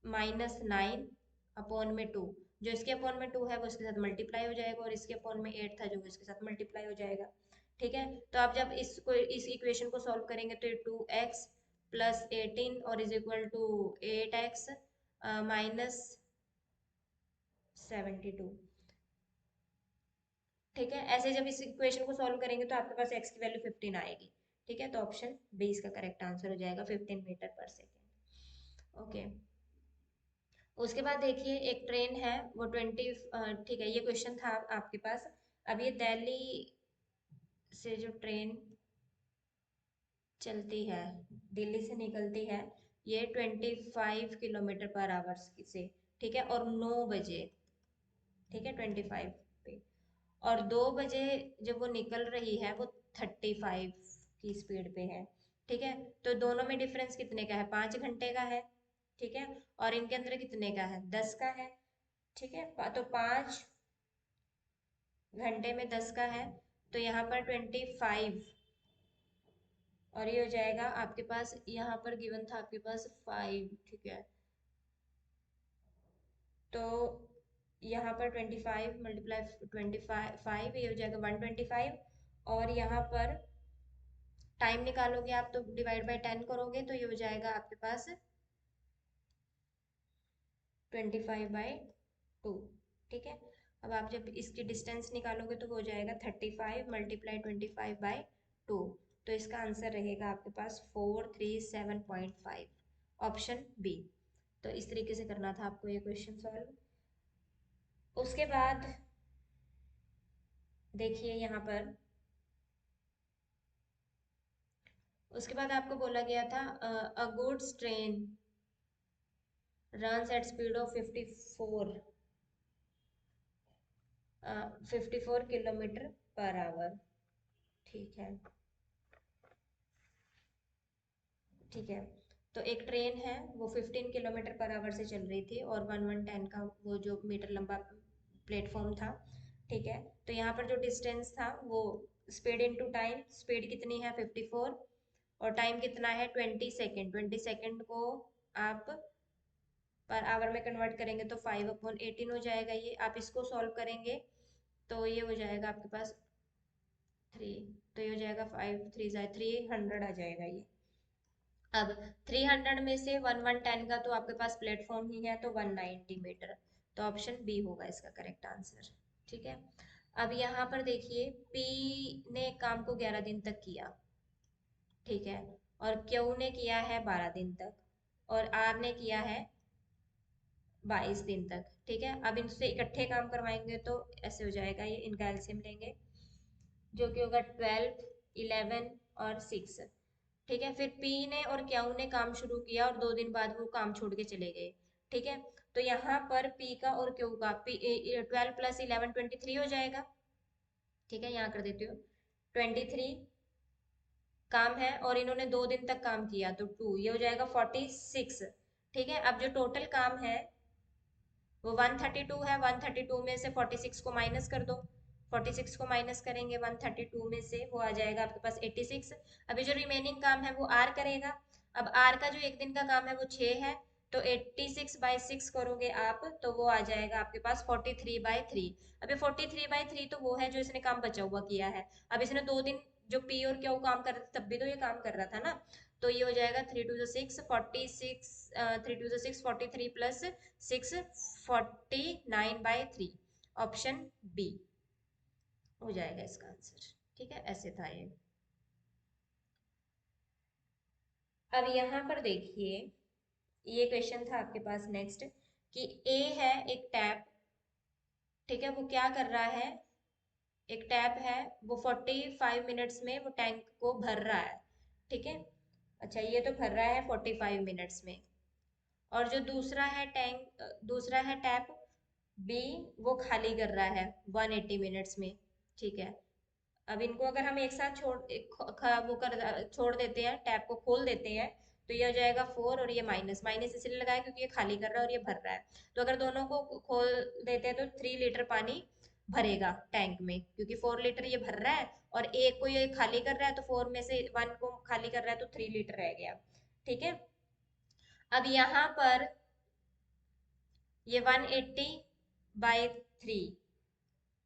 -9 upon में 2। जो इसके अपॉन में 2 है वो इसके साथ मल्टीप्लाई हो जाएगा, और इसके अपॉन में 8 था जो वो इसके साथ मल्टीप्लाई हो जाएगा। ठीक है, तो आप जब इसको इस इक्वेशन को सॉल्व करेंगे तो 2x प्लस 18 और इज इक्वल टू 8x -72। ठीक है, ऐसे जब इस इक्वेशन को सॉल्व करेंगे तो आपके पास x की वैल्यू 15 आएगी। ठीक है, तो ऑप्शन बी इसका करेक्ट आंसर हो जाएगा, 15 मीटर पर सेकेंड। ओके, उसके बाद देखिए एक ट्रेन है वो 20, ठीक है, ये क्वेश्चन था आपके पास। अब ये दिल्ली से जो ट्रेन चलती है, दिल्ली से निकलती है, ये 25 किलोमीटर पर आवर से। ठीक है, और 9 बजे, ठीक है 25 पे, और 2 बजे जब वो निकल रही है वो 35 की स्पीड पे है। ठीक है, तो दोनों में डिफरेंस कितने का है, 5 घंटे का है। ठीक है, और इनके अंदर कितने का है, 10 का है। ठीक है, तो 5 घंटे में 10 का है, तो यहाँ पर 25, और ये हो जाएगा आपके पास, यहाँ पर गिवन था आपके पास 5। ठीक है, तो यहाँ पर 25 मल्टीप्लाई 25, ये हो जाएगा 125। और यहाँ पर टाइम निकालोगे आप तो डिवाइड बाय 10 करोगे तो ये हो जाएगा आपके पास 25/2। ठीक है, अब आप जब इसकी डिस्टेंस निकालोगे तो हो जाएगा 35 मल्टीप्लाई 25/2। तो इसका आंसर रहेगा आपके पास 437.5, ऑप्शन बी। तो इस तरीके से करना था आपको ये क्वेश्चन सॉल्व। उसके बाद देखिए यहाँ पर, उसके बाद आपको बोला गया था अ goods train runs at speed of 54 kilometre per hour. ठीक है, ठीक है। तो एक ट्रेन है, वो 15 किलोमीटर पर आवर से चल रही थी और 1110 का वो जो मीटर लंबा प्लेटफॉर्म था। ठीक है, तो यहाँ पर जो डिस्टेंस था वो स्पीड इनटू टाइम, स्पीड कितनी है 54 और टाइम कितना है 20 सेकेंड। 20 सेकेंड को आप पर आवर में कन्वर्ट करेंगे तो 5/18 हो जाएगा। ये आप इसको सॉल्व करेंगे तो ये हो जाएगा आपके पास 3, तो ये हो जाएगा 5 3 300 आ जाएगा ये। अब 300 में से 1110 का तो आपके पास प्लेटफॉर्म ही है तो 190 मीटर, तो ऑप्शन बी होगा इसका करेक्ट आंसर। ठीक है, अब यहाँ पर देखिए पी ने काम को 11 दिन तक किया। ठीक है, और क्यू ने किया है 12 दिन तक और आर ने किया है 22 दिन तक। ठीक है, अब इनसे इकट्ठे काम करवाएंगे तो ऐसे हो जाएगा, ये इनका एलसीएम लेंगे जो कि होगा 12 11 और 6। ठीक है, फिर पी ने और क्यू ने काम शुरू किया और 2 दिन बाद वो काम छोड़ के चले गए। ठीक है, तो यहाँ पर पी का और क्यू का 12 + 11 23 हो जाएगा। ठीक है, यहाँ कर देती हूँ 23 काम है और इन्होंने 2 दिन तक काम किया तो 2, ये हो जाएगा 46। ठीक है, अब जो टोटल काम है वो 132 है। 132 में से 46 को माइनस कर दो। 46 को माइनस करेंगे 132 में से, वो आ जाएगा आपके पास 86। अभी जो रिमेनिंग काम है वो आर करेगा। अब आर का जो एक दिन का काम है वो 6 है, तो 86/6 करोगे आप तो वो आ जाएगा आपके पास 43/3। अभी 43/3 तो वो है जो इसने काम बचा हुआ किया है। अब इसने 2 दिन जो पी और क्यू काम कर रहे थे तब भी तो ये काम कर रहा था ना, तो ये हो जाएगा 3 2 6 46, 3 2 6 43 प्लस 6 49/3, ऑप्शन बी हो जाएगा इसका आंसर। ठीक है, ऐसे था ये। अब यहाँ पर देखिए ये क्वेश्चन था आपके पास नेक्स्ट कि ए है एक टैप। ठीक है, वो क्या कर रहा है, एक टैप है, वो 45 मिनट्स में वो टैंक को भर रहा है। ठीक है, अच्छा ये तो भर रहा है 45 मिनट्स में। और जो दूसरा है टैंक, दूसरा है टैप बी, वो खाली कर रहा है 180 मिनट्स में। ठीक है, अब इनको अगर हम एक साथ वो कर छोड़ देते हैं, टैप को खोल देते हैं तो ये हो जाएगा 4 और ये माइनस माइनस इसलिए लगाया क्योंकि ये खाली कर रहा है और ये भर रहा है। तो अगर दोनों को खोल देते हैं तो 3 लीटर पानी भरेगा टैंक में, क्योंकि 4 लीटर ये भर रहा है और एक को ये खाली कर रहा है तो 4 में से 1 को खाली कर रहा है तो 3 लीटर रह गया। ठीक है, अब यहाँ पर ये 180/3,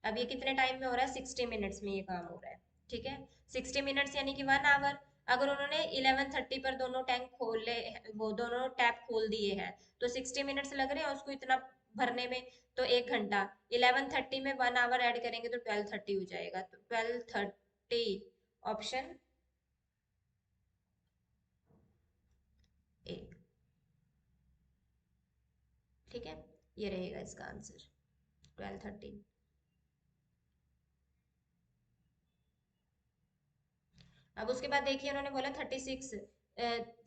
अब ये कितने टाइम में हो रहा है 60 मिनट्स में ये काम हो रहा है। ठीक है, 60 मिनट्स यानी कि 1 आवर। अगर उन्होंने 11:30 पर दोनों टैंक खोले, वो दोनों टैप खोल दिए हैं तो 60 मिनट्स लग रहे हैं उसको इतना भरने में, तो 1 घंटा। 11:30 में 1 आवर ऐड करेंगे तो 12:30 हो जाएगा, तो 12:30 ऑप्शन ए। ठीक है, ये रहेगा इसका आंसर 12:30। अब उसके बाद देखिए उन्होंने बोला 36,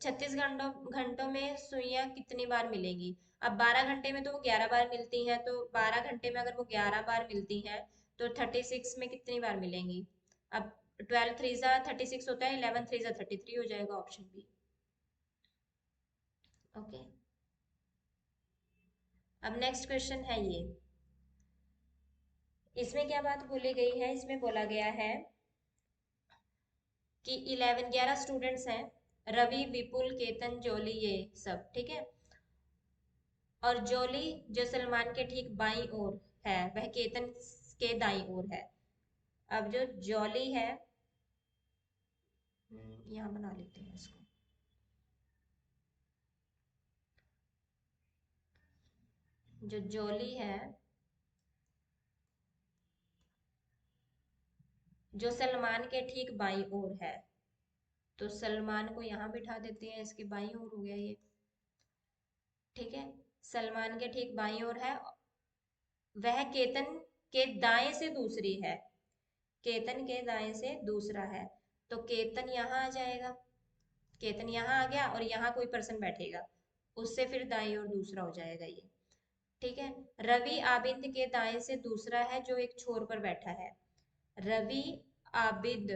36 घंटों में सुइयां कितनी बार मिलेंगी। अब 12 घंटे में तो वो 11 बार मिलती हैं, तो 12 घंटे में अगर वो 11 बार मिलती हैं तो 36 में कितनी बार मिलेंगी। अब 12 3 36 होता है, 11 3 33 हो जाएगा, ऑप्शन बी। ओके, अब नेक्स्ट क्वेश्चन है ये। इसमें क्या बात बोली गई है, इसमें बोला गया है कि 11 स्टूडेंट्स हैं, रवि विपुल केतन जॉली ये सब। ठीक है, और जॉली जो सलमान के ठीक बाईं ओर है वह केतन के दाईं ओर है। अब जो जॉली है, यहाँ बना लेते हैं इसको। जो जॉली है जो सलमान के ठीक बाईं ओर है, तो सलमान को यहाँ बिठा देते हैं, इसके बाईं ओर हो गया ये। ठीक है, सलमान के ठीक बाईं ओर है, वह केतन के दाएं से दूसरी है, केतन के दाएं से दूसरा है, तो केतन यहाँ आ जाएगा। केतन यहाँ आ गया और यहाँ कोई पर्सन बैठेगा, उससे फिर दाईं ओर दूसरा हो जाएगा ये। ठीक है, रवि आबिद के दाएं से दूसरा है जो एक छोर पर बैठा है, रवि आबिद,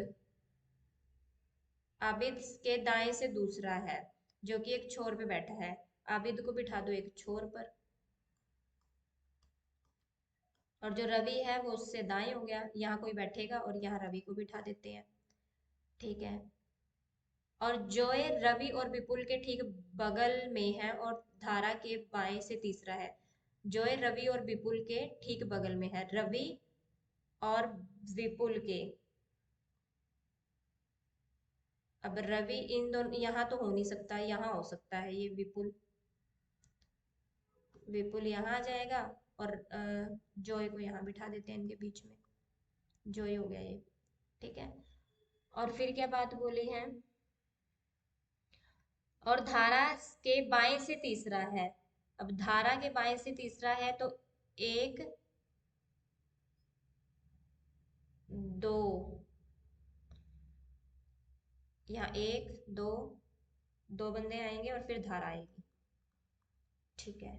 आबिद के दाएं से दूसरा है जो कि एक छोर पे बैठा है। आबिद को बिठा दो एक छोर पर, और जो रवि है वो उससे दाएं हो गया, यहाँ कोई बैठेगा और यहाँ रवि को बिठा देते हैं। ठीक है। और जॉय रवि और विपुल के ठीक बगल में है और धारा के बाएं से तीसरा है। जॉय रवि और विपुल के ठीक बगल में है, रवि और विपुल के। अब रवि इन दोनों यहाँ तो हो नहीं सकता, यहाँ हो सकता है ये विपुल, विपुल यहाँ आ जाएगा और जॉय को यहाँ बिठा देते हैं इनके बीच में। जॉय हो गया ये। ठीक है। और फिर क्या बात बोली है, और धारा के बाएं से तीसरा है। अब धारा के बाएं से तीसरा है तो एक, दो, यहाँ एक, दो, दो बंदे आएंगे और फिर धारा आएगी। ठीक है।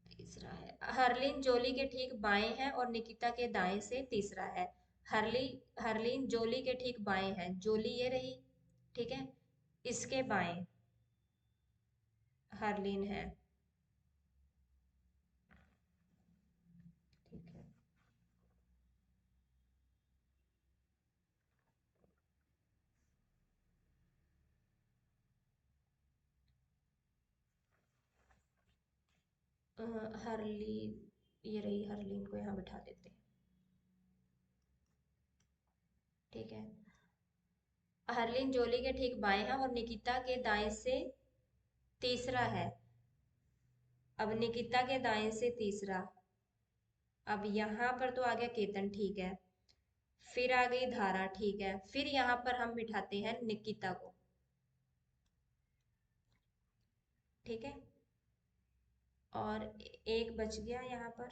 तीसरा है, हरलीन जोली के ठीक बाएं है और निकिता के दाएं से तीसरा है। हरली हरलीन जोली के ठीक बाएं है, जोली ये रही, ठीक है, इसके बाएं हरलीन है। ठीक है। हरलीन ये रही, हरलीन को यहाँ बिठा देते हैं। ठीक है। हरलीन जोली के ठीक बाएं है और निकिता के दाएं से तीसरा है। अब निकिता के दाएं से तीसरा, अब यहाँ पर तो आ गया केतन, ठीक है, फिर आ गई धारा, ठीक है, फिर यहाँ पर हम बिठाते हैं निकिता को। ठीक है। और एक बच गया यहाँ पर।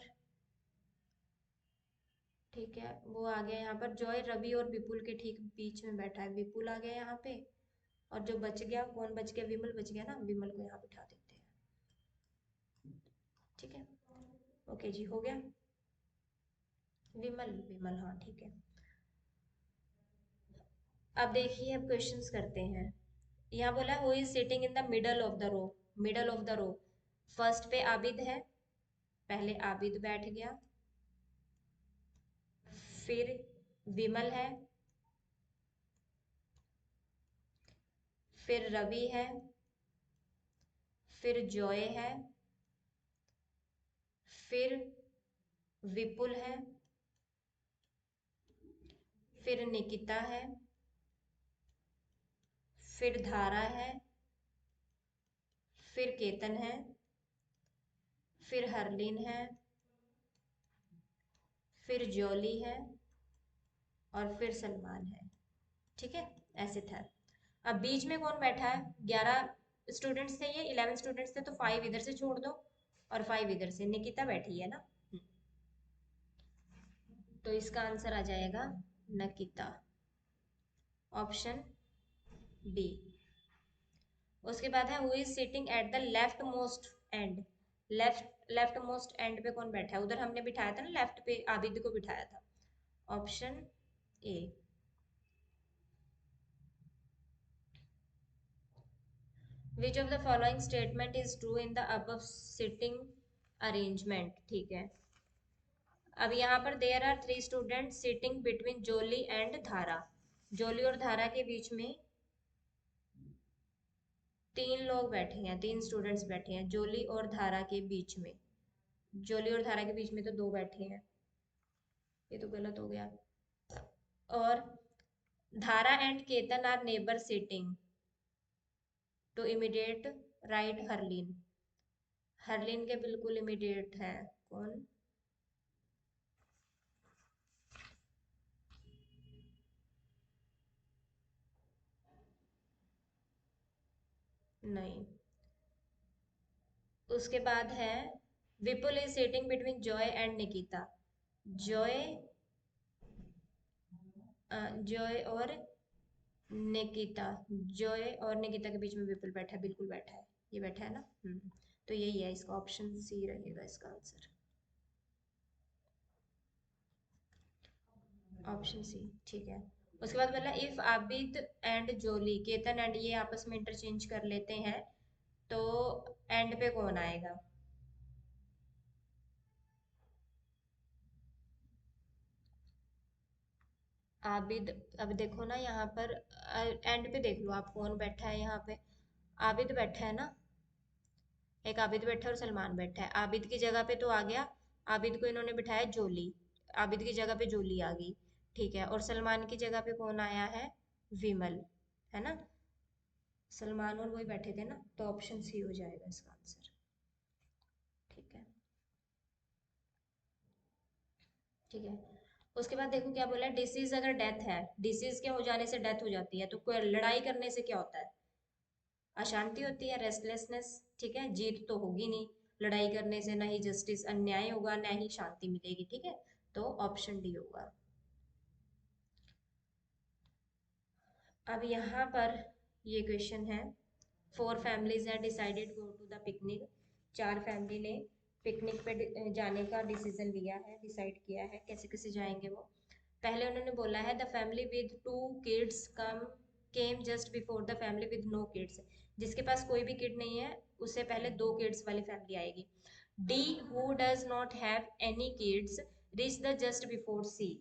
ठीक है, वो आ गया यहाँ पर, जॉय रवि और विपुल के ठीक बीच में बैठा है, विपुल आ गया यहाँ पे। और जो बच गया, कौन बच गया, विमल बच गया ना, विमल को यहाँ बिठा देते हैं। ठीक है। ओके जी, हो गया। विमल, विमल, हाँ ठीक है। अब देखिए, अब क्वेश्चंस करते हैं। यहाँ बोला who is sitting in the middle of the row, middle of the row. First पे आबिद है, पहले आबिद बैठ गया, फिर विमल है, फिर रवि है, फिर जॉय है, फिर विपुल है, फिर निकिता है, फिर धारा है, फिर केतन है, फिर हरलीन है, फिर जॉली है, और फिर सलमान है। ठीक है, ऐसे था। अब बीच में कौन बैठा है, 11 स्टूडेंट्स थे, ये 11 स्टूडेंट्स थे, तो 5 इधर से छोड़ दो और 5 इधर से, निकिता बैठी है ना। तो इसका आंसर आ जाएगा नकिता, ऑप्शन बी। उसके बाद है who is sitting at the left most and, left most and पे कौन बैठा है, उधर हमने बिठाया था ना, लेफ्ट पे आबिद को बिठाया था, option A. Which of the following statement is true in the above sitting arrangement. ठीक है। अब यहाँ पर there are 3 student sitting between Jolly and Dhara, Jolly और धारा के बीच में 3 लोग बैठे हैं, 3 स्टूडेंट्स बैठे हैं जोली और धारा के बीच में। जोली और धारा के बीच में तो 2 बैठे हैं, ये तो गलत हो गया। और Dhara and Ketan are neighbour sitting to immediate right Harleen, Harleen के बिल्कुल इमीडिएट है कौन, नहीं। उसके बाद है Vipul is sitting between Joy and Nikita, Joy, Joy और निकिता, जॉय और निकिता के बीच में विपुल बैठा है, बिल्कुल बैठा है, ये बैठा है ना। हम्म। तो यही है, इसका ऑप्शन सी रहेगा इसका आंसर। ऑप्शन सी, ठीक है। उसके बाद बोला if Abid and Jolly, Ketan and ये आपस में इंटरचेंज कर लेते हैं तो एंड पे कौन आएगा? आबिद, अब देखो ना यहाँ पर एंड पे देख लो आप कौन बैठा है यहाँ पे। आबिद बैठा है ना, एक आबिद बैठा है और सलमान बैठा है। आबिद की जगह पे तो आ गया, आबिद को इन्होंने बिठाया जोली, आबिद की जगह पे जोली आ गई, ठीक है। और सलमान की जगह पे कौन आया है? विमल, है ना। सलमान और वही बैठे थे ना, तो ऑप्शन सी हो जाएगा इसका आंसर, ठीक है। ठीक है, उसके बाद देखो क्या बोला है, डिसीज अगर डेथ है, डिसीज के हो जाने से डेथ हो जाती है, तो कोई लड़ाई करने से क्या होता है? अशांति होती है, रेस्टलेसनेस, ठीक है। जीत तो होगी नहीं, लड़ाई करने से ना ही जस्टिस, अन्याय होगा ना ही शांति मिलेगी, ठीक है। तो ऑप्शन डी होगा। अब यहाँ पर ये क्वेश्चन है, फोर फैमिलीज हैं decided go to the picnic, चार फैमिली ने पिकनिक पे जाने का डिसीजन लिया है, डिसाइड किया है, कैसे कैसे जाएंगे वो। पहले उन्होंने बोला है the family with two kids come came just before the family with no kids, जिसके पास कोई भी किड नहीं है उससे पहले दो किड्स वाली फैमिली आएगी। D who does not have any kids reach the just before C,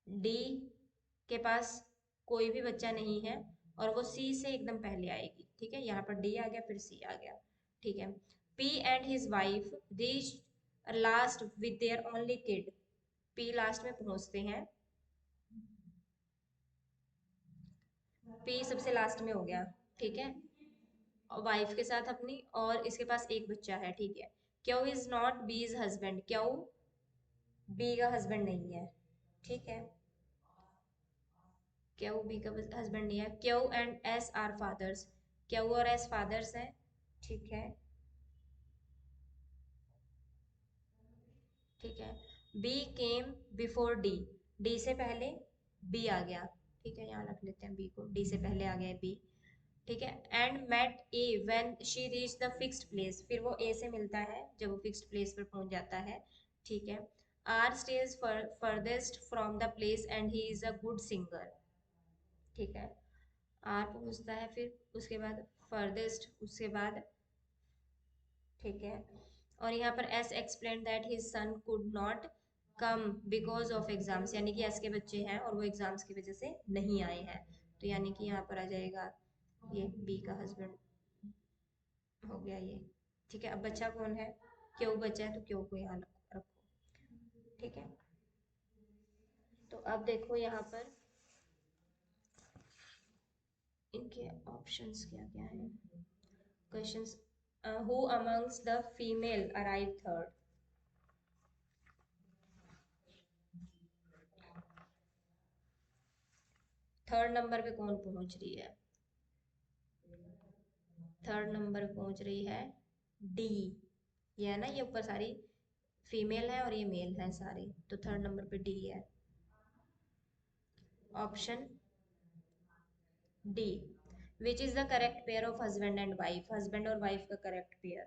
D के पास कोई भी बच्चा नहीं है और वो सी से एकदम पहले आएगी, ठीक है। यहाँ पर डी आ गया फिर सी आ गया, ठीक है। P and his wife reach last with their only kid, P last में पहुंचते हैं, पी सबसे लास्ट में हो गया, ठीक है। वाइफ के साथ अपनी, और इसके पास एक बच्चा है, ठीक है। क्यू इज नॉट बीज हस्बैंड, क्यू बी का हस्बैंड नहीं है, ठीक है। क्यू बी का हस्बैंड नहीं है। Q and S are fathers, Q और एस फादर्स हैं, ठीक है, ठीक है। B came before D, D से पहले बी आ गया, ठीक है। यहाँ रख लेते हैं बी को, डी से पहले आ गया बी, ठीक है। And met A when she reach the fixed place, फिर वो ए से मिलता है जब वो फिक्स्ड प्लेस पर पहुंच जाता है, ठीक है। R stays farthest from the place and he is a good singer, ठीक है। आर पहुंचता है, फिर उसके बाद फर्देस्ट, उसके बाद, ठीक है। और यहाँ पर S explain that his son could not come because of exams, यानी कि एस के बच्चे हैं और वो एग्जाम्स की वजह से नहीं आए हैं, तो यानी कि यहाँ पर आ जाएगा ये बी का हस्बैंड हो गया ये, ठीक है। अब बच्चा कौन है? क्यों बचा है, तो क्यों को यहाँ रखो, ठीक है। तो अब देखो यहाँ पर इनके ऑप्शंस क्या क्या है, questions. Who amongst the female arrive third, third number पे कौन पहुंच रही है? थर्ड नंबर पे पहुंच रही है डी, ये है ना, ये ऊपर सारी फीमेल है और ये मेल है सारे, तो थर्ड नंबर पे डी है, option D. Which is the correct pair of husband and wife, husband और वाइफ का करेक्ट पेयर,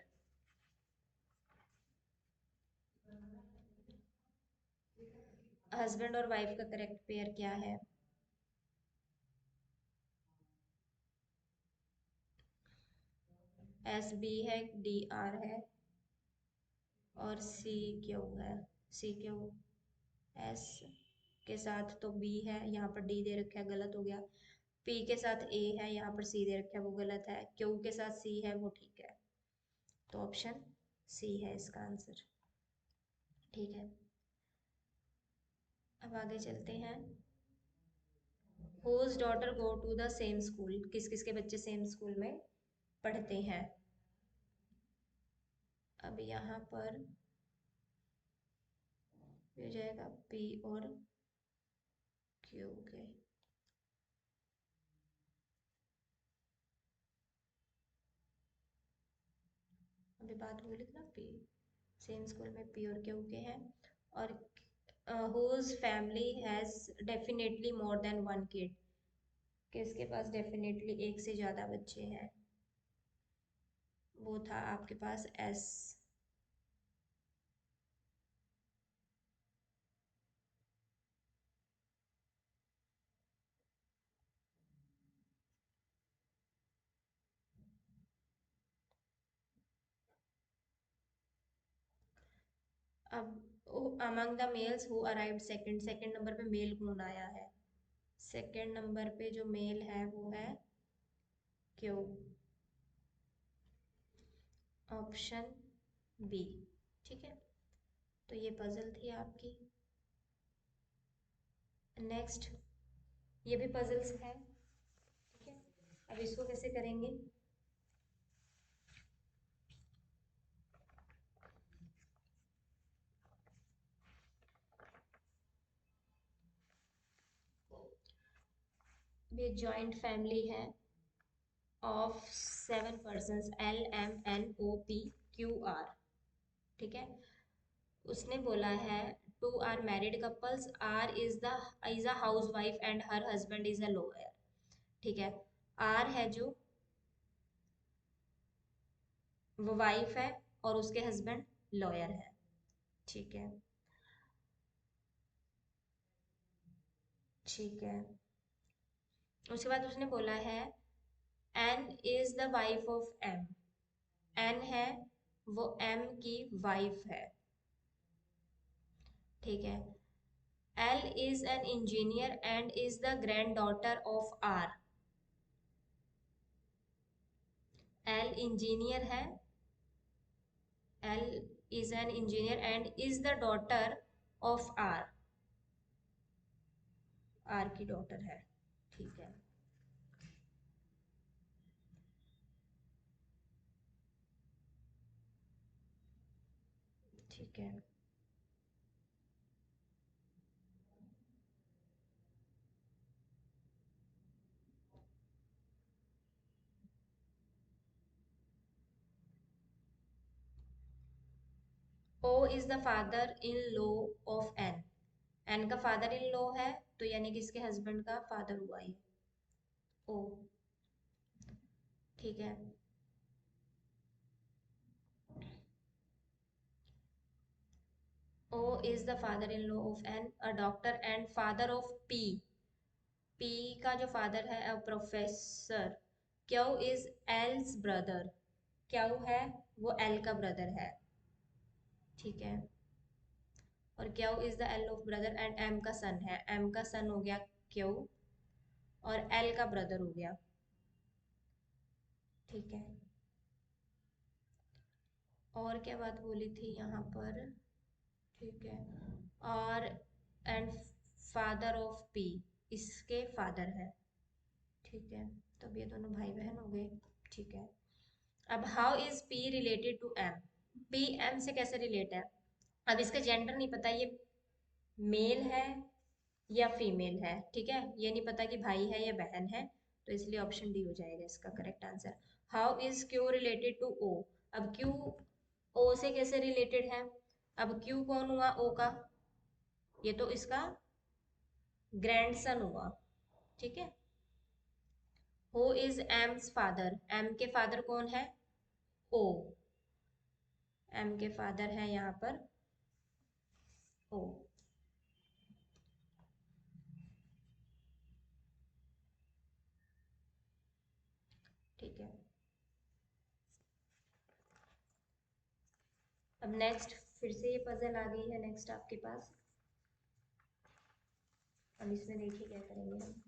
हस्बैंड और वाइफ का करेक्ट पेयर क्या है? एस बी है, डी आर है और सी क्यू है, सी क्यू। एस के साथ तो बी है, यहाँ पर डी दे रखा है, गलत हो गया। पी के साथ ए है, यहाँ पर सी दे रखा है, वो गलत है। क्यू के साथ सी है, वो ठीक है, तो ऑप्शन सी है इसका आंसर, ठीक है। अब आगे चलते हैं, whose daughter go to the same school, किस किस के बच्चे सेम स्कूल में पढ़ते हैं? अब यहाँ पर हो जाएगा पी और क्यू के, अभी बात हुई लिखना, पी सेम स्कूल में पी और क्यू के हैं, और whose family has definitely more than one kid, किसके पास डेफिनेटली एक से ज्यादा बच्चे हैं? वो था आपके पास एस, अब among the mails who arrived second, second number पे मेल कौन आया है? सेकंड नंबर पे जो मेल है वो है क्यू, ऑप्शन बी। ठीक है, तो ये पजल थी आपकी। नेक्स्ट, ये भी पजल्स है। ठीक है, अब इसको कैसे करेंगे? ये जॉइंट फैमिली है ऑफ 7 पर्सन्स, LMNOPQR। ठीक है, उसने बोला है 2 are married couples, R is a housewife and her husband is a lawyer. ठीक है, आर है जो वो वाइफ है और उसके हस्बैंड लॉयर है। ठीक है, ठीक है। उसके बाद उसने बोला है N is the wife of M. N है वो एम की वाइफ है। ठीक है, L is an engineer and is the granddaughter of R. L engineer है, L is an engineer and is the daughter of R. R की daughter है। ठीक है, ठीक है। O is the father in law of N. N का father in law है, तो यानी कि इसके हस्बैंड का फादर हुआ ये ओ। ठीक है, O is the father in law of N a doctor and father of P. P का जो फादर है a professor. Q is L's brother. Q है वो एल का ब्रदर है। ठीक है, और Q is the L of brother and M का सन है। एम का सन हो गया क्यू और एल का ब्रदर हो गया। ठीक है, और क्या बात बोली थी यहाँ पर? ठीक है, और एंड फादर ऑफ पी, इसके फादर है। ठीक है, तब ये दोनों भाई बहन हो गए। ठीक है, अब how is P related to M? P M से कैसे रिलेट है? अब इसका जेंडर नहीं पता, ये मेल है या फीमेल है। ठीक है, ये नहीं पता कि भाई है या बहन है, तो इसलिए ऑप्शन डी हो जाएगा इसका correct answer. How is Q related to O? अब क्यू ओ से कैसे रिलेटेड है? अब क्यू कौन हुआ ओ का? ये तो इसका ग्रैंडसन हुआ। ठीक है, who is M's father? M के फादर कौन है? ओ। एम के फादर है यहाँ पर ओ। ठीक है, अब नेक्स्ट फिर से ये पजल आ गई है नेक्स्ट आपके पास। अब इसमें देखिए क्या करेंगे हम।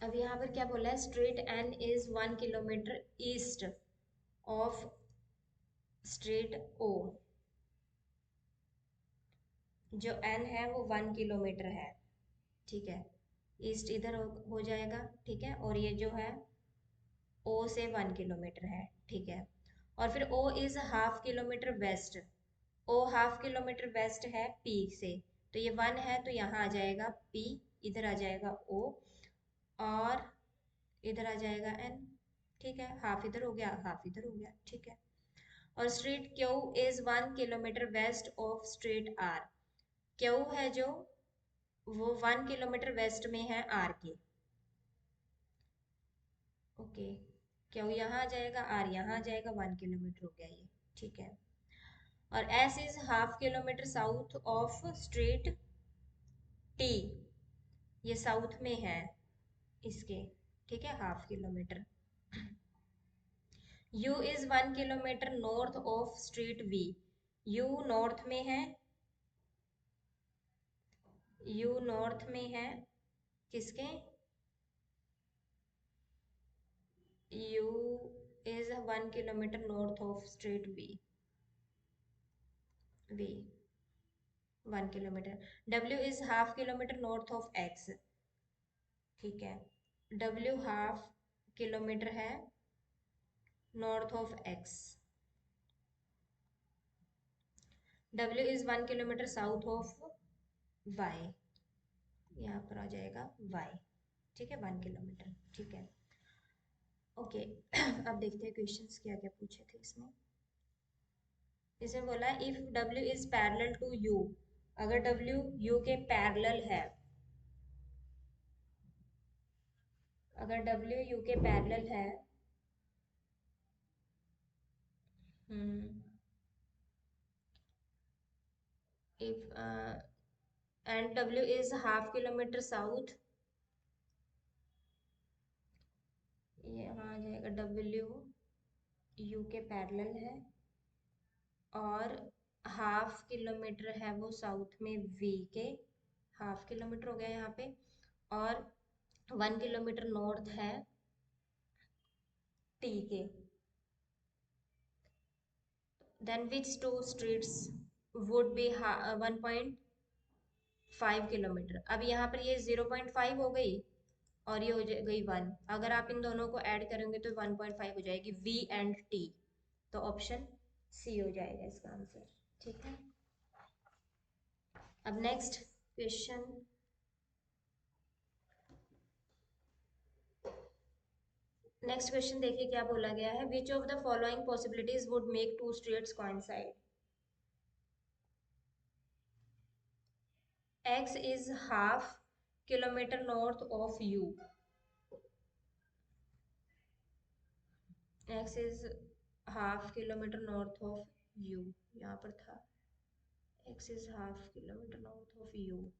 अब यहाँ पर क्या बोला है? Straight N is 1 kilometre east of straight O. जो एन है वो 1 किलोमीटर है। ठीक है, ईस्ट इधर हो जाएगा। ठीक है, और ये जो है ओ से 1 किलोमीटर है। ठीक है, और फिर O is half kilometer west. O half kilometer west है पी से, तो ये 1 है तो यहाँ आ जाएगा पी, इधर आ जाएगा ओ, और इधर आ जाएगा एन। ठीक है, हाफ इधर हो गया हाफ इधर हो गया। ठीक है, और straight Q is 1 kilometer west of straight R. Q है जो वो 1 किलोमीटर वेस्ट में है आर के। ओके, क्यू यहाँ आ जाएगा, आर यहाँ आ जाएगा, 1 किलोमीटर हो गया ये, ठीक है। और S is half kilometer south of street T, ये साउथ में है इसके, ठीक है, half kilometer. U is 1 kilometer north of street V, U north में है, यू नॉर्थ में है किसके, U is 1 kilometer north of street V, V 1 kilometer. W is half kilometer north of X, ठीक है, डब्ल्यू हाफ किलोमीटर है north of X. W is 1 kilometer south of Y, यहाँ पर आ जाएगा वाई, ठीक है, 1 किलोमीटर, ठीक है। ओके अब देखते हैं क्वेश्चंस क्या क्या पूछे थे इसमें। इसमें बोला if W is parallel to U, अगर डब्ल्यू यू के पैरेलल है, अगर डब्ल्यू यू के पैरेलल है, if and W is half kilometer south, ये वहाँ आ जाएगा डब्ल्यू यू के पैरेलल है और हाफ किलोमीटर है वो साउथ में वी के, हाफ किलोमीटर हो गया यहाँ पे, और 1 किलोमीटर नॉर्थ है टी के, then which two streets would be 1.5 kilometer. अब यहाँ पर ये 0.5 हो गई और ये हो गई 1, अगर आप इन दोनों को ऐड करेंगे तो 1.5 हो जाएगी, वी एंड टी, तो ऑप्शन सी हो जाएगा इसका आंसर, ठीक है। अब नेक्स्ट क्वेश्चन, नेक्स्ट क्वेश्चन देखिए क्या बोला गया है, which of the following possibilities would make two states coincide. X is half kilometer north of U, X is half kilometer north of U, यहाँ पर था X is half kilometer north of U,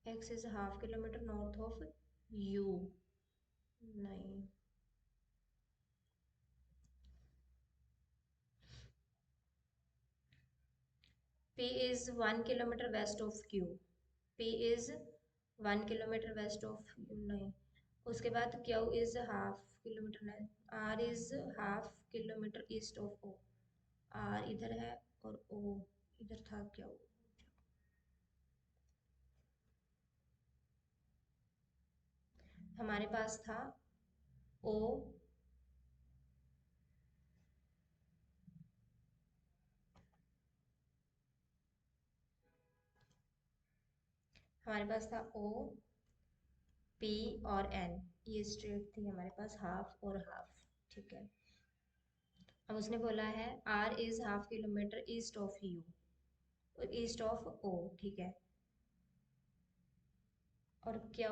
X is half kilometer north of U, नहीं, P is 1 kilometer west of Q, P is 1 kilometer west of नहीं, उसके बाद Q is half kilometer नहीं, R is half kilometre east of O, R इधर है और O इधर था, Q हमारे पास था O, हमारे पास था O, P और N, ये स्ट्रेट थी हमारे पास हाफ और हाफ, ठीक है। अब उसने बोला है R is half kilometre east of U, east of O, ठीक है, और Q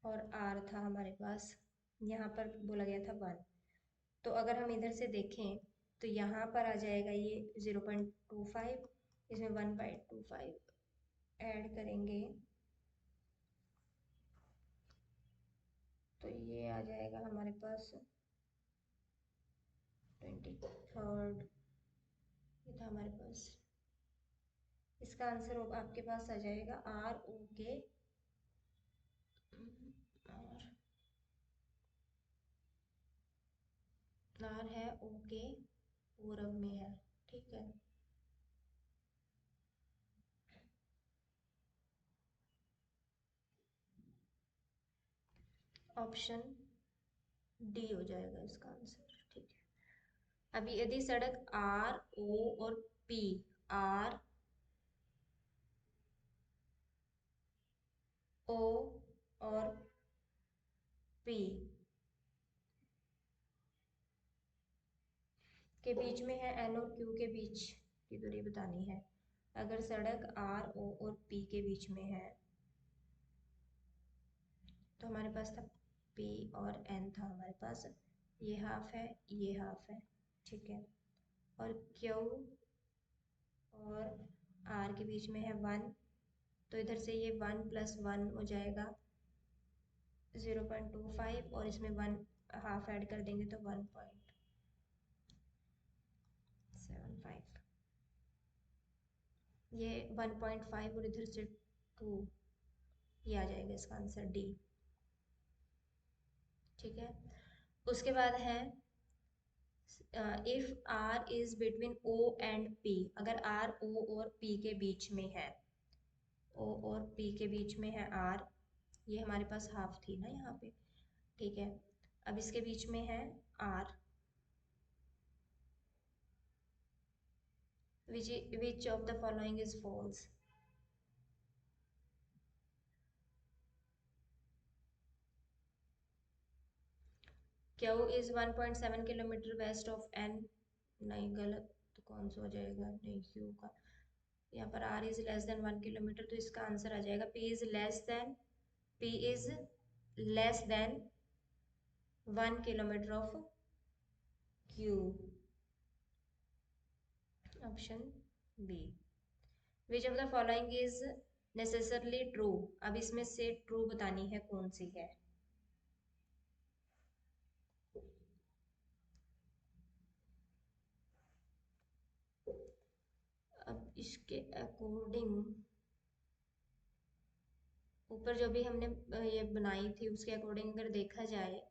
और R था हमारे पास, यहाँ पर बोला गया था 1, तो अगर हम इधर से देखें तो यहाँ पर आ जाएगा ये 0.25, इसमें 1/25 ऐड करेंगे तो ये आ जाएगा हमारे पास 23rd, ये था हमारे पास, इसका आंसर आपके पास आ जाएगा RO और R है OK पूरब में है, ठीक है। ऑप्शन डी हो जाएगा इसका आंसर, ठीक है। अभी यदि सड़क RO और P, RO और P के बीच में है, N और Q के बीच की दूरी बतानी है, अगर सड़क RO और P के बीच में है तो हमारे पास था P और N था हमारे पास, ये हाफ है, ये हाफ है, ठीक है। और Q और R के बीच में है 1, तो इधर से ये 1 + 1 हो जाएगा 0.25, और इसमें 1 हाफ ऐड कर देंगे तो 1.75, ये 1.5 और इधर से 2, ये आ जाएगा इसका आंसर डी, ठीक है। उसके बाद है if R is between O and P, अगर आर ओ और पी के बीच में है, ओ और पी के बीच में है आर, ये हमारे पास हाफ थी ना यहाँ पे, ठीक है। अब इसके बीच में है R, which of the following is false. Q is 1.7 kilometer west of N, नहीं गलत, तो कौन सा हो जाएगा, नहीं क्यू का, यहाँ पर R is less than 1 kilometer, तो इसका आंसर आ जाएगा P is less than 1 kilometer of Q, option B. Which of the following is necessarily true, अब इसमें से ट्रू बतानी है कौन सी है। अब इसके अकॉर्डिंग, ऊपर जो भी हमने ये बनाई थी उसके अकॉर्डिंग अगर देखा जाए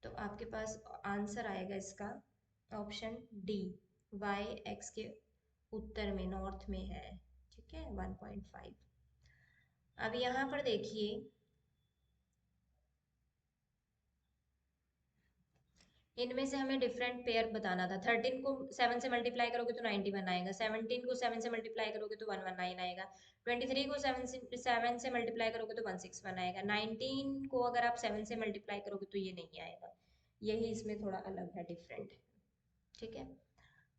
तो आपके पास आंसर आएगा इसका ऑप्शन डी, वाई एक्स के उत्तर में, नॉर्थ में है, ठीक है, 1.5। अब यहाँ पर देखिए, इनमें से हमें डिफरेंट पेयर बताना था। 13 को 7 से मल्टीप्लाई करोगे तो 91 आएगा, 17 को 7 से मल्टीप्लाई करोगे तो 119 आएगा, 23 को 7 से मल्टीप्लाई करोगे तो 161 आएगा, 19 को अगर आप 7 से मल्टीप्लाई करोगे तो ये नहीं आएगा, यही इसमें थोड़ा अलग है, डिफरेंट है, ठीक है।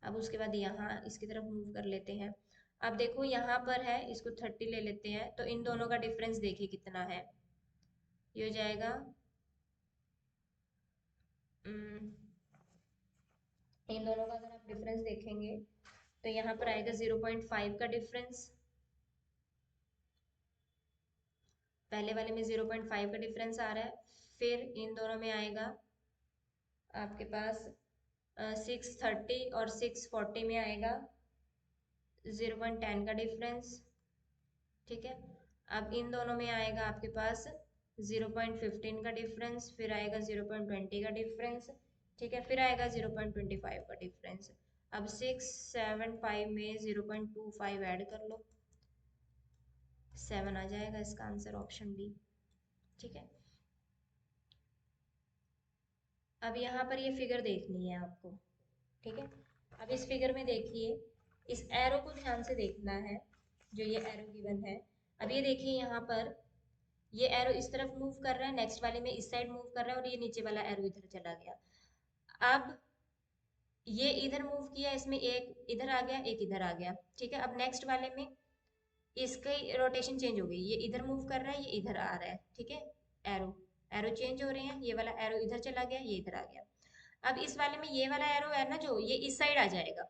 अब उसके बाद यहाँ इसकी तरफ मूव कर लेते हैं। अब देखो यहाँ पर है, इसको 30 ले लेते हैं, तो इन दोनों का डिफरेंस देखिए कितना है, ये हो जाएगा इन दोनों का अगर आप डिफरेंस देखेंगे तो यहाँ पर आएगा 0.5 का डिफरेंस, पहले वाले में 0.5 का डिफरेंस आ रहा है, फिर इन दोनों में आएगा आपके पास 630 और 640 में आएगा 0.10 का डिफरेंस, ठीक है। अब इन दोनों में आएगा आपके पास 0.15 का डिफरेंस, फिर आएगा 0.20 का डिफरेंस, ठीक है, फिर आएगा 0.25 का डिफरेंस। अब 675 में 0.25 ऐड कर लो, 7 आ जाएगा इसका आंसर, ऑप्शन बी, ठीक है। अब यहाँ पर ये फिगर देखनी है आपको, ठीक है। अब इस फिगर में देखिए, इस एरो को ध्यान से देखना है, जो ये एरो गिवन है। अब ये देखिए यहाँ पर ये एरो इस तरफ मूव कर रहा है, नेक्स्ट वाले में इस साइड मूव कर रहा है, और ये नीचे वाला एरो इधर चला गया। अब ये इधर मूव किया, इसमें एक इधर आ गया, एक इधर आ गया, ठीक है। अब नेक्स्ट वाले में इसकी रोटेशन चेंज हो गई, ये इधर मूव कर रहा है, ये इधर आ रहा है, ठीक है। एरो एरो चेंज हो रहे हैं, ये वाला एरो इधर चला गया, ये इधर आ गया। अब इस वाले में ये वाला एरो है ना, जो ये इस साइड आ जाएगा,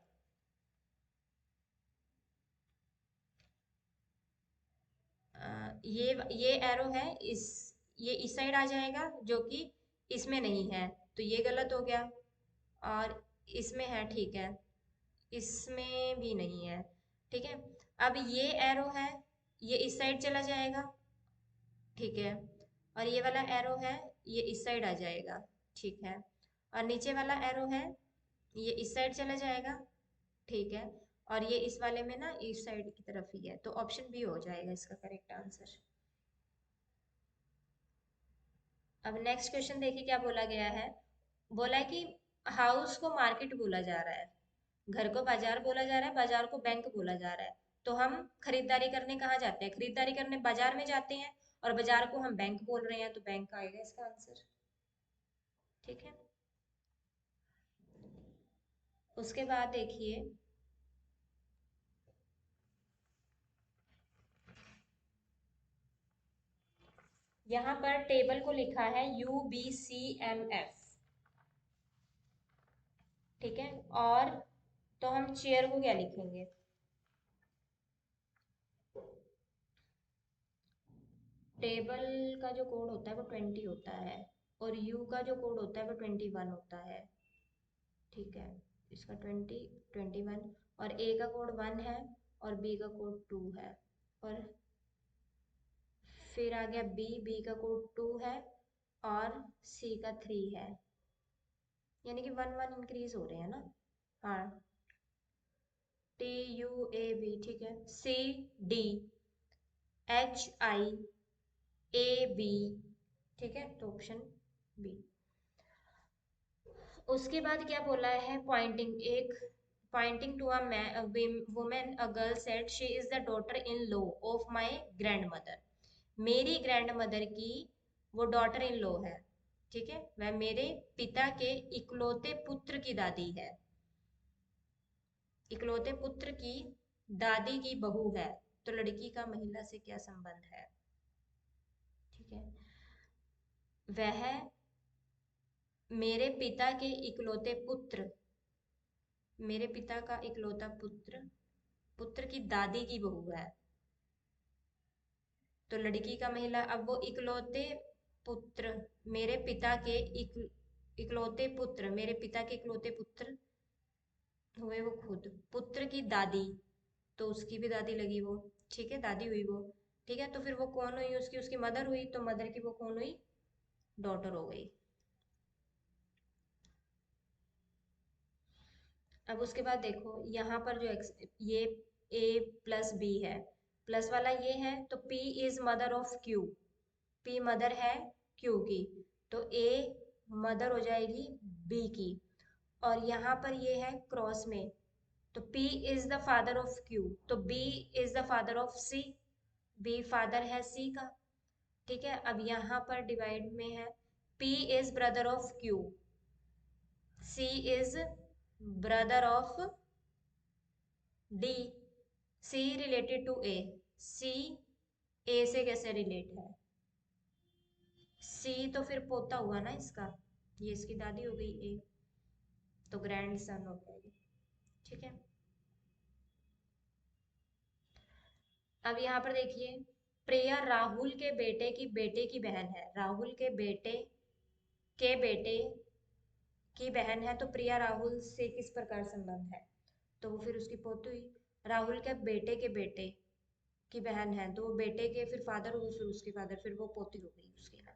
ये एरो है इस, ये इस साइड आ जाएगा, जो कि इसमें नहीं है, तो ये गलत हो गया। और इसमें है, ठीक है, इसमें भी नहीं है, ठीक है। अब ये एरो है, ये इस साइड चला जाएगा, ठीक है। और ये वाला एरो है, ये इस साइड आ जाएगा, ठीक है। और नीचे वाला एरो है, ये इस साइड चला जाएगा, ठीक है। और ये इस वाले में ना इस साइड की तरफ ही है, तो ऑप्शन बी हो जाएगा इसका करेक्ट आंसर। अब नेक्स्ट क्वेश्चन देखिए क्या बोला गया है। बोला है कि हाउस को मार्केट बोला जा रहा है, घर को बाजार बोला जा रहा है, बाजार को बैंक बोला जा रहा है, तो हम खरीदारी करने कहाँ जाते हैं, खरीदारी करने बाजार में जाते हैं, और बाजार को हम बैंक बोल रहे हैं, तो बैंक आएगा इसका आंसर, ठीक है। उसके बाद देखिए, यहाँ पर टेबल को लिखा है UBCMF, ठीक है। और तो हम चेयर को क्या लिखेंगे? टेबल का जो कोड होता है वो 20 होता है, और यू का जो कोड होता है वो 21 होता है, ठीक है। इसका 20, 21, और ए का कोड 1 है, और बी का कोड 2 है, और फिर आ गया बी, बी का कोड 2 है, और सी का 3 है, यानी कि 1 1 इंक्रीज हो रहे हैं ना। हाँ, TUAB, ठीक है। CDHIAB, ठीक है, तो ऑप्शन बी। उसके बाद क्या बोला है? पॉइंटिंग, एक pointing to a women, a girl said she is the daughter in law of my grandmother. मेरी ग्रैंडमदर की वो डॉटर इन लॉ है, ठीक है, वह मेरे पिता के इकलौते पुत्र की दादी है, इकलौते पुत्र की दादी की बहू है, तो लड़की का महिला से क्या संबंध है? ठीक है, वह मेरे पिता के इकलौते पुत्र, मेरे पिता का इकलौता पुत्र, पुत्र की दादी की बहू है, तो लड़की का महिला। अब वो इकलौते पुत्र, मेरे पिता के इकलौते पुत्र, मेरे पिता के इकलौते पुत्र हुए वो खुद, पुत्र की दादी, तो उसकी भी दादी लगी वो, ठीक है, दादी हुई वो, ठीक है। तो फिर वो कौन हुई? उसकी उसकी मदर हुई, तो मदर की वो कौन हुई? डॉटर हो गई। अब उसके बाद देखो यहाँ पर जो ये A प्लस बी है, प्लस वाला ये है, तो P is mother of Q, P mother है Q की, तो A मदर हो जाएगी B की, और यहाँ पर ये है क्रॉस में, तो P is the father of Q, तो B is the father of C, B father है C का, ठीक है। अब यहाँ पर डिवाइड में है, P is brother of Q, C is brother of D, C related to A, C A से कैसे रिलेट है? C तो फिर पोता हुआ ना इसका, ये इसकी दादी हो गई A, तो ग्रैंड सन हो गया ये, ठीक है। अब यहाँ पर देखिए, प्रिया राहुल के बेटे की बहन है, राहुल के बेटे की बहन है, तो प्रिया राहुल से किस प्रकार संबंध है? तो वो फिर उसकी पोती हुई। राहुल के बेटे की बहन है, तो वो बेटे के फिर फादर हुए, फिर उसके फादर, फिर वो पोती हो गई उसकी ना,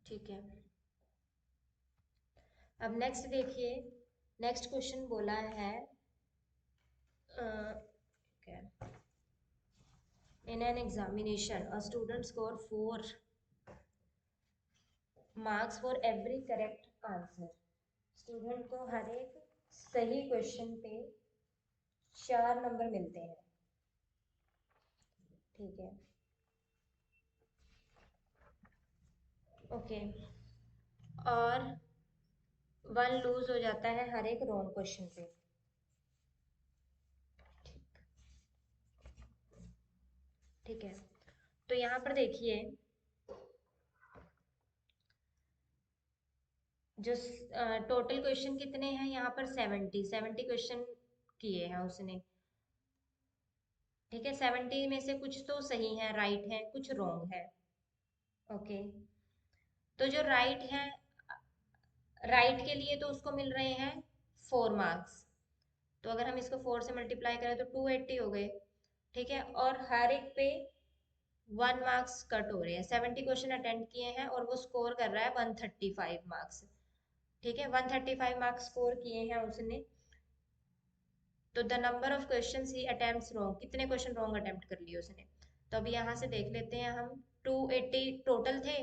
ठीक है। अब नेक्स्ट देखिए, नेक्स्ट क्वेश्चन बोला है, in an examination a student score 4 marks for every correct answer. Student को हर एक सही क्वेश्चन पे 4 नंबर मिलते हैं, ठीक है, ओके। और 1 लूज हो जाता है हर एक रॉन्ग क्वेश्चन पे, ठीक है। तो यहाँ पर देखिए, जो टोटल क्वेश्चन कितने हैं यहाँ पर? 70 क्वेश्चन किए हैं उसने, ठीक है। 70 में से कुछ तो सही है, राइट है, कुछ रॉन्ग है, ओके। तो जो राइट है, राइट के लिए तो उसको मिल रहे हैं 4 marks, तो अगर हम इसको 4 से मल्टीप्लाई करें तो 280 हो गए, ठीक है। और हर एक पे 1 marks कट हो रहे हैं, 70 क्वेश्चन अटेंड किए हैं और वो स्कोर कर रहा है 135 marks, ठीक है, 135 marks स्कोर किए हैं उसने। तो the number of question he attempts wrong, कितने क्वेश्चन रॉन्ग अटेम्प्ट कर लिए उसने? तो अभी यहाँ से देख लेते हैं हम, 280 टोटल थे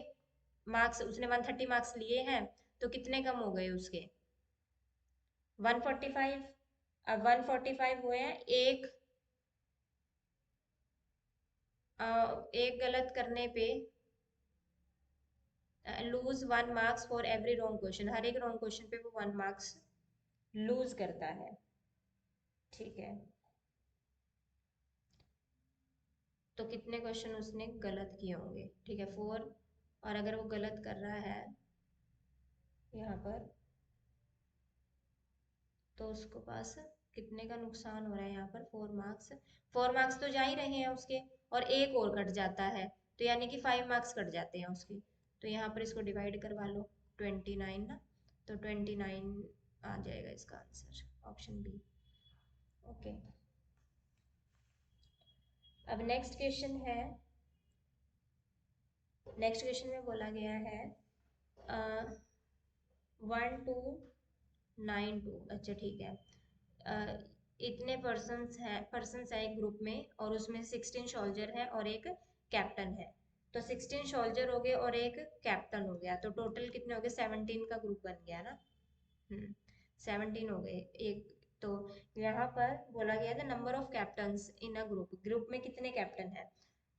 मार्क्स, उसने 130 marks लिए हैं, तो कितने कम हो गए उसके? 145। अब 145 हुए हैं, एक गलत करने पे lose 1 marks for every wrong question, हर एक रॉन्ग क्वेश्चन पे वो 1 marks लूज करता है, ठीक है। तो कितने क्वेश्चन उसने गलत किए होंगे, ठीक है 4। और अगर वो गलत कर रहा है यहाँ पर, तो उसको पास कितने का नुकसान हो रहा है यहाँ पर, 4 मार्क्स। 4 मार्क्स तो जा ही रहे हैं उसके, और एक और कट जाता है, तो यानी कि 5 मार्क्स कट जाते हैं उसके। तो यहाँ पर इसको डिवाइड करवा लो, 29 ना, तो 29 आ जाएगा इसका आंसर, ऑप्शन बी। ओके, अब नेक्स्ट क्वेश्चन है। नेक्स्ट क्वेश्चन में बोला गया है 1292, अच्छा ठीक है। इतने पर्सन्स है एक ग्रुप में, और उसमें 16 सोल्जर है और एक कैप्टन है। तो 16 सोल्जर हो गए और एक कैप्टन हो गया, तो टोटल कितने हो गए, 17 का ग्रुप बन गया ना। 17 हो गए एक। तो यहाँ पर बोला गया था number of captains in a group, group में कितने कैप्टन है।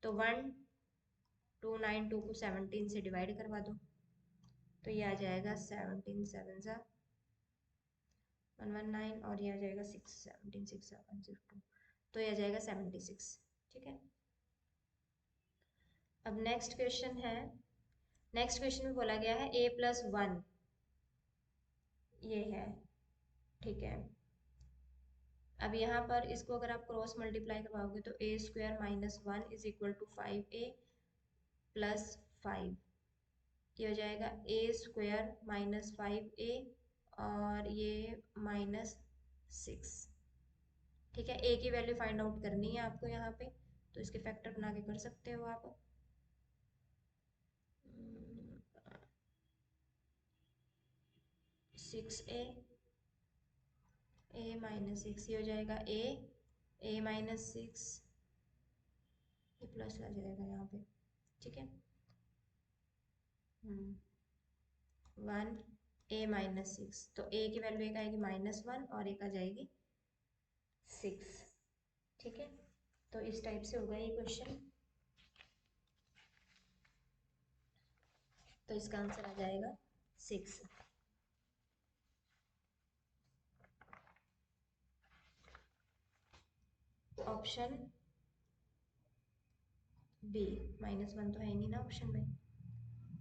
तो 1292 को 17 से डिवाइड करवा दो, तो ये आ जाएगा 17 7 सा 119, और ये आ जाएगा 6 17 6 7 0 2, तो ये आ जाएगा 76, ठीक है। अब नेक्स्ट क्वेश्चन है। नेक्स्ट क्वेश्चन में बोला गया है a+1, ये है, ठीक है। अब यहाँ पर इसको अगर आप क्रॉस मल्टीप्लाई करवाओगे तो a² - 1 = 5a + 5, ये हो जाएगा a² - 5a, और ये -6, ठीक है। a की वैल्यू फाइंड आउट करनी है आपको यहाँ पे, तो इसके फैक्टर बना के कर सकते हो आप। 6a, a-6, ये हो जाएगा a-6, ये प्लस आ जाएगा यहाँ पे, ठीक है। 1a-6, तो a की वैल्यू एक आएगी -1 और एक आ जाएगी 6, ठीक है। तो इस टाइप से होगा ये क्वेश्चन, तो इसका आंसर आ जाएगा 6। ऑप्शन बी, -1 तो है नहीं ना ऑप्शन में।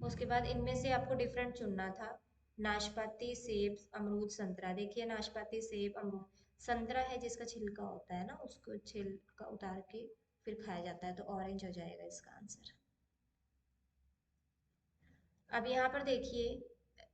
उसके बाद इनमें से आपको डिफरेंट चुनना था, नाशपाती, सेब, अमरूद, संतरा। देखिए नाशपाती, सेब, अमरूद, संतरा है जिसका छिलका होता है ना, उसको छिलका उतार के फिर खाया जाता है, तो ऑरेंज हो जाएगा इसका आंसर। अब यहाँ पर देखिए,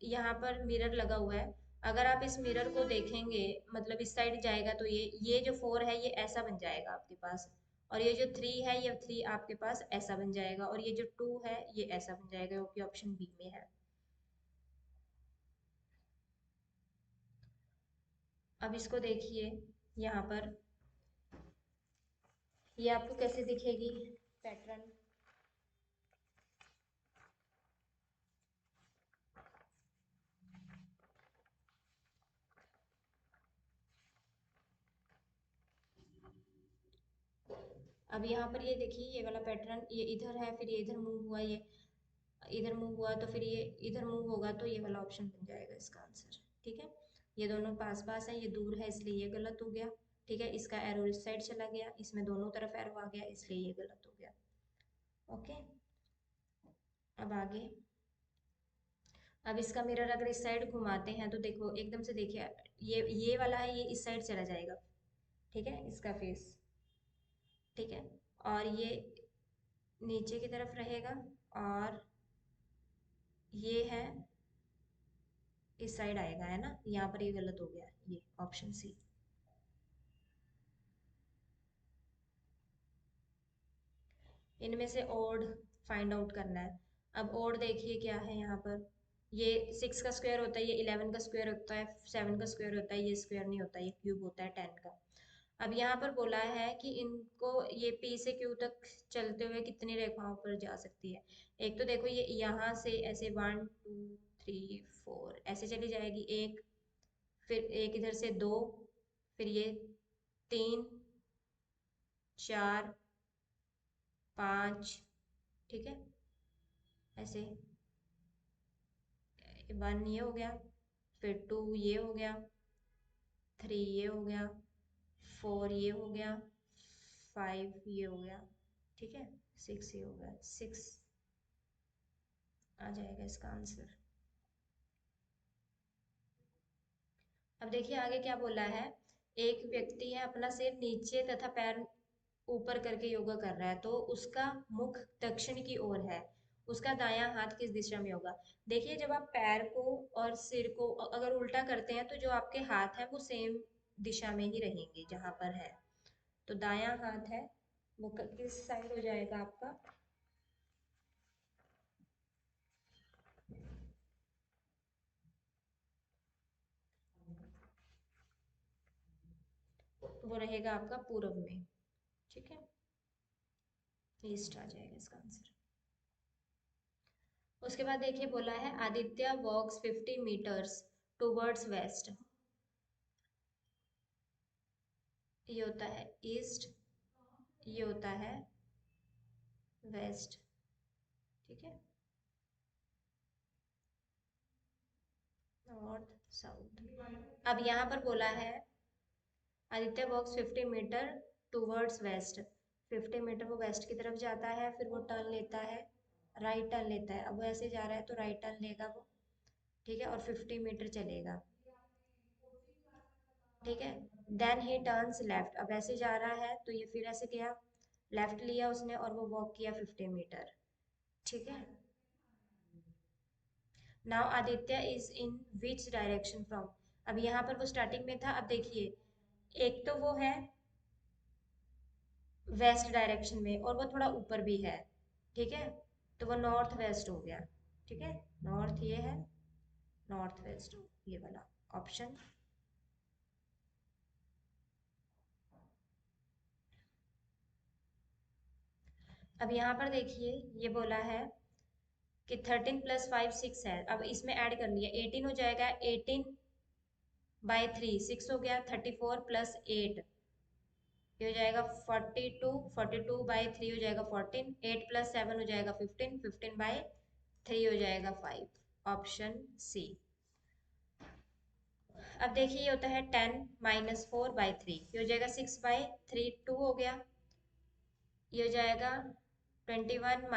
यहाँ पर मिरर लगा हुआ है, अगर आप इस मिरर को देखेंगे, मतलब इस साइड जाएगा तो ये जो 4 है ये ऐसा बन जाएगा आपके पास, और ये जो 3 है ये 3 आपके पास ऐसा बन जाएगा, और ये जो 2 है ये ऐसा बन जाएगा, जो कि ऑप्शन बी में है। अब इसको देखिए, यहाँ पर ये आपको कैसे दिखेगी पैटर्न। अब यहाँ पर ये देखिए, ये वाला पैटर्न, ये इधर है, फिर ये इधर मूव हुआ, ये इधर मूव हुआ, तो फिर ये इधर मूव होगा, तो ये वाला ऑप्शन बन जाएगा इसका आंसर, ठीक है। ये दोनों पास पास है, ये दूर है, इसलिए ये गलत हो गया, ठीक है। इसका एरो इस साइड चला गया, इसमें दोनों तरफ एरो आ गया, इसलिए ये गलत हो गया। ओके, अब आगे। अब इसका मिरर अगर इस साइड घुमाते हैं तो देखो, एकदम से देखिए, ये वाला है, ये इस साइड चला जाएगा, ठीक है, इसका फेस, ठीक है। और ये नीचे की तरफ रहेगा, और ये है इस साइड आएगा, है ना। यहाँ पर ये गलत हो गया, ये ऑप्शन सी। इनमें से ओड फाइंड आउट करना है। अब ओड देखिए क्या है यहाँ पर, ये 6 का स्क्वायर होता है, ये 11 का स्क्वायर होता है, 7 का स्क्वायर होता है, ये स्क्वायर नहीं होता, ये क्यूब होता है 10 का। अब यहाँ पर बोला है कि इनको, ये P से Q तक चलते हुए कितनी रेखाओं पर जा सकती है। एक तो देखो, ये यहाँ से ऐसे 1 2 3 4 ऐसे चली जाएगी एक, फिर एक इधर से 2, फिर ये 3 4 5, ठीक है, ऐसे 1 ये हो गया, फिर 2 ये हो गया, 3 ये हो गया, 4 ये हो गया, 5 ये हो गया, ठीक है, 6 ही होगा, 6 आ जाएगा इसका आंसर। अब देखिए आगे क्या बोला है। एक व्यक्ति है अपना सिर नीचे तथा पैर ऊपर करके योगा कर रहा है, तो उसका मुख दक्षिण की ओर है, उसका दायां हाथ किस दिशा में होगा। देखिए जब आप पैर को और सिर को अगर उल्टा करते हैं तो जो आपके हाथ है वो सेम दिशा में ही रहेंगे जहां पर है। तो दायां हाथ है वो किस साइड हो जाएगा आपका। वो रहेगा आपका पूर्व में। ठीक है, ईस्ट आ जाएगा इसका आंसर। उसके बाद देखिए बोला है आदित्य वॉक्स 50 मीटर्स टूवर्ड्स वेस्ट। ये होता है ईस्ट, ये होता है वेस्ट। ठीक है, नॉर्थ साउथ। अब यहाँ पर बोला है आदित्य वॉक्स 50 मीटर टूवर्ड्स वेस्ट। 50 मीटर वो वेस्ट की तरफ जाता है, फिर वो टर्न लेता है, राइट टर्न लेता है। अब वो ऐसे जा रहा है तो राइट टर्न लेगा वो। ठीक है, और 50 मीटर चलेगा। ठीक है, देन ही टर्न्स लेफ्ट। अब ऐसे जा रहा है तो ये फिर ऐसे गया, लेफ्ट लिया उसने और वो वॉक किया 50 मीटर। ठीक है, now Aditya is in which direction from. अब यहाँ पर वो स्टार्टिंग में था, अब देखिए एक तो वो है वेस्ट डायरेक्शन में और वो थोड़ा ऊपर भी है। ठीक है, तो वो नॉर्थ वेस्ट हो गया। ठीक है, नॉर्थ ये है, नॉर्थ वेस्ट ये वाला ऑप्शन। अब यहाँ पर देखिए ये बोला है कि 13 + 5 6 है। अब इसमें ऐड कर लिया 18 हो जाएगा, 18/3 6 हो गया, 34 + 8 ये हो जाएगा 42, 42/3 हो जाएगा 14, 8 + 7 हो जाएगा 15, 15/3 हो जाएगा 5। Option C. अब देखिए ये होता है 10 - 4/3 ये हो जाएगा 6/3 2 हो गया। ये हो जाएगा 21 -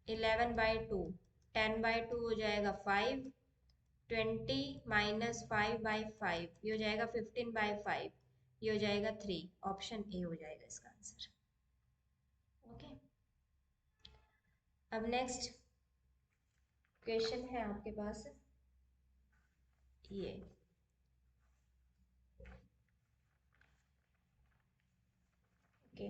11/2 10/2 हो जाएगा 5। 20 - 5/5 ये हो जाएगा 15/5 ये हो जाएगा 3। ऑप्शन ए हो जाएगा इसका आंसर। ओके, अब नेक्स्ट क्वेश्चन है आपके पास ये। ओके,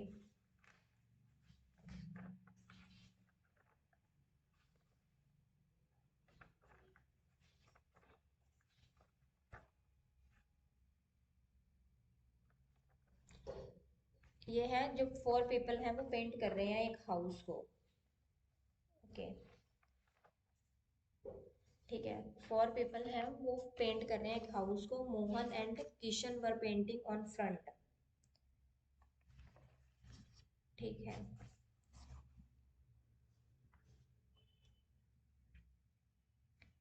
ये है जो 4 पीपल हैं वो पेंट कर रहे हैं एक हाउस को। ओके, ठीक है, 4 पीपल हैं वो पेंट कर रहे हैं एक हाउस को। Mohan and Kishan were painting on front. ठीक है,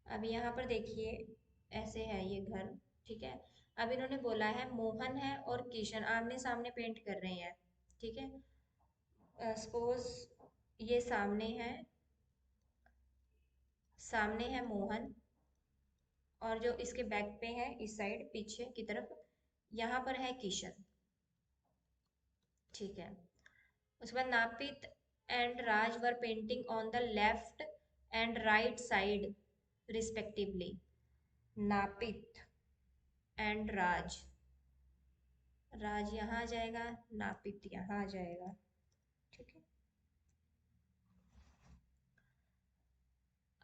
अब यहाँ पर देखिए ऐसे है ये घर। ठीक है, अब इन्होंने बोला है मोहन है और किशन आमने सामने पेंट कर रहे हैं। ठीक है, सपोज ये सामने है मोहन और जो इसके बैक पे है इस साइड पीछे की तरफ यहाँ पर है किशन। ठीक है, उसके बाद Napit and Raj were painting on the left and right side respectively. Napit and Raj, Raj यहाँ आ जाएगा, नापित यहाँ आ जाएगा। ठीक है,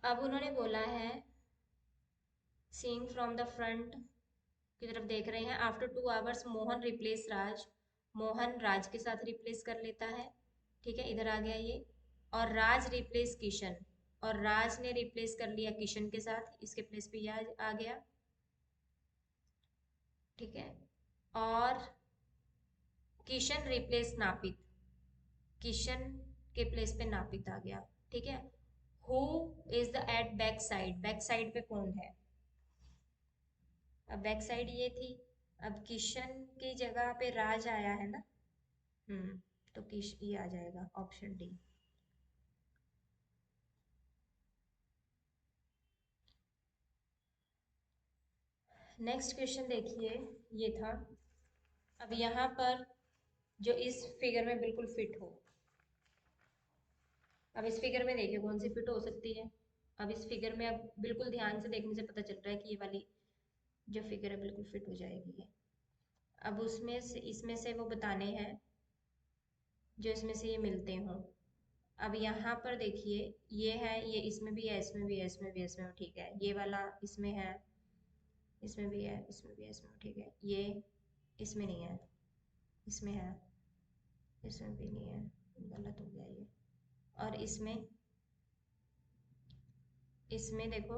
अब उन्होंने बोला है सीइंग फ्रॉम द फ्रंट की तरफ देख रहे हैं। आफ्टर 2 आवर्स मोहन रिप्लेस राज, मोहन राज के साथ रिप्लेस कर लेता है। ठीक है, इधर आ गया ये। और राज रिप्लेस किशन, और राज ने रिप्लेस कर लिया किशन के साथ, इसके प्लेस पे ये आ गया। ठीक है, और किशन रिप्लेस नापित, किशन के प्लेस पे नापित आ गया। ठीक है, who is the at back side, back side पे कौन है। अब बैक साइड ये थी, अब किशन की जगह पे राज आया है ना। तो किश ये आ जाएगा ऑप्शन डी। नेक्स्ट क्वेश्चन देखिए, ये था। अब यहाँ पर जो इस फिगर में बिल्कुल फिट हो, अब इस फिगर में देखिए कौन सी फिट हो सकती है। अब इस फिगर में अब बिल्कुल ध्यान से देखने से पता चल रहा है कि ये वाली जो फिगर है बिल्कुल फिट हो जाएगी ये। अब उसमें से इसमें से वो बताने हैं जो इसमें से ये मिलते हों। अब यहाँ पर देखिए, ये है, ये इसमें भी है, इसमें भी है, इसमें भी है, इसमें भी, ठीक है। ये वाला इसमें है, इसमें भी है, इसमें भी है, इसमें भी, ठीक है। ये इसमें नहीं है, इसमें है, इसमें भी नहीं है, गलत हो गया ये। और इसमें इसमें देखो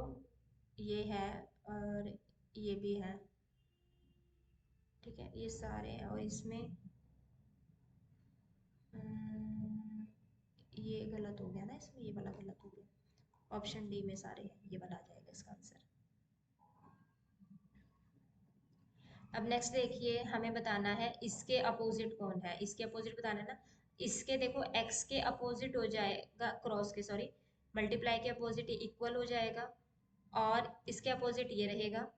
ये है और ये भी है, ठीक है। ये सारे हैं और इसमें ये गलत हो गया ना, इसमें ये वाला गलत हो गया। ऑप्शन डी में सारे हैं, ये वाला आ जाएगा इसका आंसर। अब नेक्स्ट देखिए, हमें बताना है इसके अपोजिट कौन है। इसके अपोजिट बताना है ना। इसके देखो x के अपोजिट हो जाएगा, क्रॉस के सॉरी, मल्टीप्लाई के अपोजिट ये इक्वल हो जाएगा, और इसके अपोजिट ये रहेगा,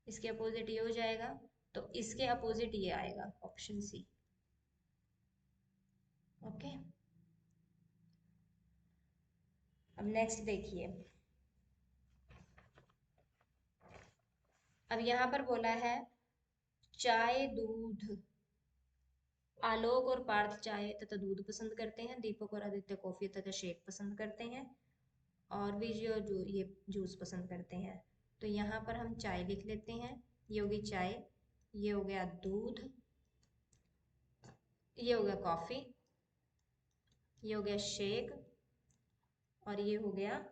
इसके अपोजिट ये हो जाएगा, तो इसके अपोजिट ये आएगा, ऑप्शन सी। ओके। अब नेक्स्ट देखिए, अब यहाँ पर बोला है चाय दूध, आलोक और पार्थ चाय तथा दूध पसंद करते हैं, दीपक और आदित्य कॉफी तथा शेक पसंद करते हैं, और विजय और ये जूस पसंद करते हैं। तो यहाँ पर हम चाय लिख लेते हैं, ये होगी चाय, ये हो गया दूध, ये हो गया कॉफी, ये हो गया शेक, और ये हो गया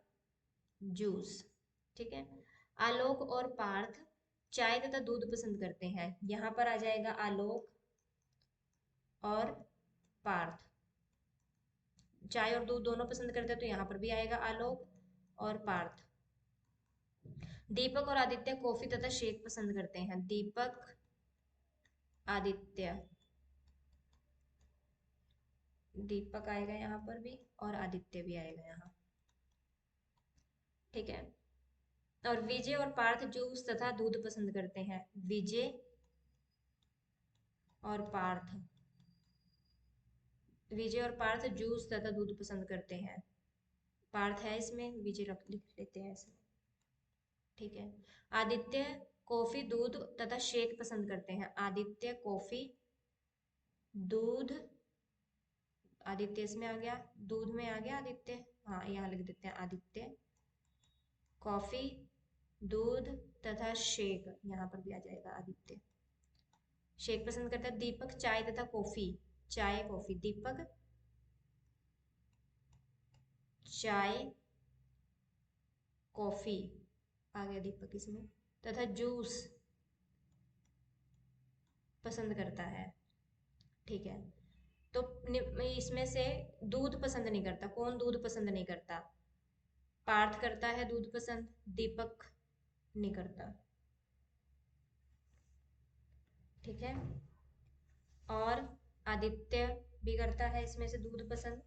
जूस, ठीक है। आलोक और पार्थ चाय तथा दूध पसंद करते हैं, यहाँ पर आ जाएगा आलोक और पार्थ। चाय और दूध दोनों पसंद करते हैं, तो यहाँ पर भी आएगा आलोक और पार्थ। दीपक और आदित्य कॉफी तथा शेक पसंद करते हैं, दीपक, आदित्य, दीपक आएगा यहाँ पर भी और आदित्य भी आएगा यहाँ, ठीक है। और विजय और पार्थ जूस तथा दूध पसंद करते हैं, विजय और पार्थ, विजय और पार्थ जूस तथा दूध पसंद करते हैं। पार्थ है इसमें, विजय रख लिख लेते हैं इसमें, ठीक है। आदित्य कॉफी दूध तथा शेक पसंद करते हैं, आदित्य कॉफी दूध, आदित्य इसमें आ गया, दूध में आ गया आदित्य, हाँ यहाँ लिख देते हैं आदित्य कॉफी दूध तथा शेक, यहाँ पर भी आ जाएगा आदित्य शेक पसंद करता है। दीपक चाय तथा कॉफी, चाय कॉफी, दीपक चाय कॉफी आ गया दीपक इसमें, तथा जूस पसंद करता है, ठीक है। तो इसमें से दूध पसंद नहीं करता, कौन दूध पसंद नहीं करता? पार्थ करता है दूध पसंद, दीपक नहीं करता, ठीक है। और आदित्य भी करता है इसमें से दूध पसंद,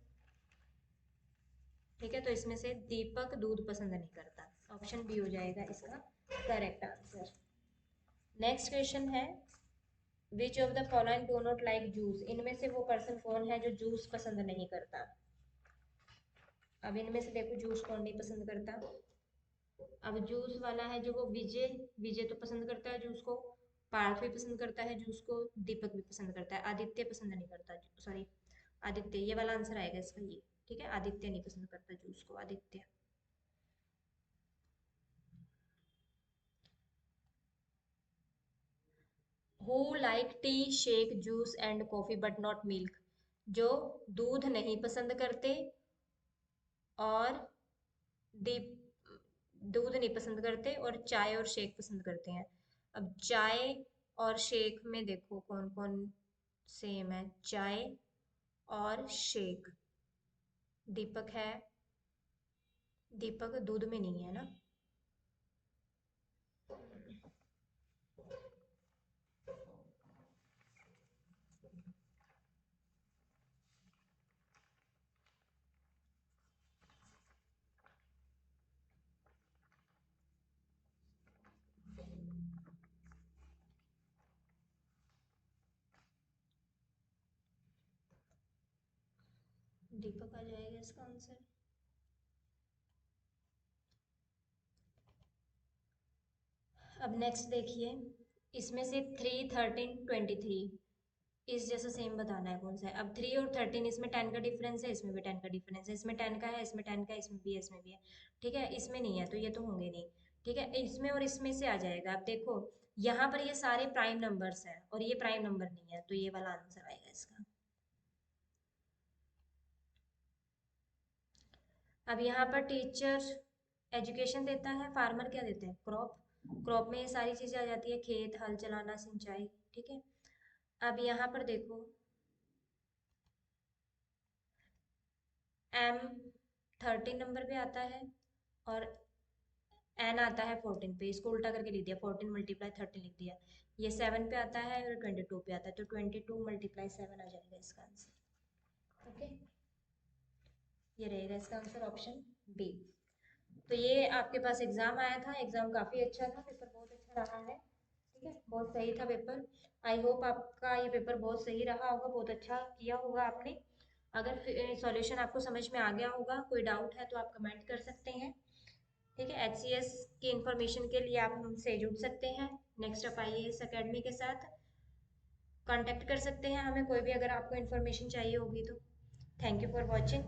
ठीक है। तो इसमें से दीपक दूध पसंद नहीं करता, ऑप्शन बी हो जाएगा इसका करेक्ट आंसर। नेक्स्ट क्वेश्चन है, which of the following do not like juice, इनमें से वो पर्सन कौन है जो जूस पसंद नहीं करता? अब इनमें से देखो जूस कौन नहीं पसंद करता। अब जूस वाला है जो वो विजय, विजय तो पसंद करता है जूस को, पार्थ भी पसंद करता है जूस को, दीपक भी पसंद करता है, आदित्य पसंद नहीं करता, सॉरी आदित्य, ये वाला आंसर आएगा इसका ये, ठीक है। आदित्य नहीं पसंद करता जूस को, Aditya. Who like T shake juice and coffee but not milk, जो दूध नहीं पसंद करते और दीप दूध नहीं पसंद करते और चाय और शेक पसंद करते हैं। अब चाय और शेक में देखो कौन कौन सेम है, चाय और शेक, दीपक है, दीपक दूध में नहीं है ना, दीपक आ जाएगा इसका आंसर। अब नेक्स्ट देखिए, इसमें से 3, 13, 23 इस जैसा सेम बताना है कौन सा है। अब 3 और 13, इसमें 10 का डिफरेंस है, इसमें भी 10 का डिफरेंस है, इसमें 10 का है, इसमें 10 का है, इसमें भी है, इसमें भी है। ठीक है, इसमें नहीं है तो ये तो होंगे नहीं। ठीक है, इसमें और इसमें से आ जाएगा। अब देखो, यहाँ पर ये सारे प्राइम नंबर्स हैं और ये प्राइम नंबर नहीं है, तो ये वाला आंसर आएगा इसका। अब यहाँ पर टीचर एजुकेशन देता है, फार्मर क्या देते हैं? क्रॉप। क्रॉप में ये सारी चीजें आ जाती है, खेत, हल चलाना, सिंचाई। ठीक है, अब यहाँ पर देखो, एम 13 नंबर पे आता है और एन आता है 14 पे। इसको उल्टा करके लिख दिया, 14 मल्टीप्लाई 13 लिख दिया। ये 7 पे आता है और 22 पे आता है, तो 22 मल्टीप्लाई 7 आ जाएगा इसका आंसर। ओके, ये रहेगा इसका आंसर, ऑप्शन बी। तो ये आपके पास एग्जाम आया था, एग्जाम काफी अच्छा था, पेपर बहुत अच्छा रहा है। ठीक है, बहुत सही था पेपर। आई होप आपका ये पेपर बहुत सही रहा होगा, बहुत अच्छा किया होगा आपने। अगर सॉल्यूशन आपको समझ में आ गया होगा, कोई डाउट है तो आप कमेंट कर सकते हैं। ठीक है, HCS की इंफॉर्मेशन के लिए आप हमसे जुड़ सकते हैं, नेक्स्ट अप IAS अकेडमी के साथ कांटेक्ट कर सकते हैं हमें, कोई भी अगर आपको इन्फॉर्मेशन चाहिए होगी तो। Thank you for watching.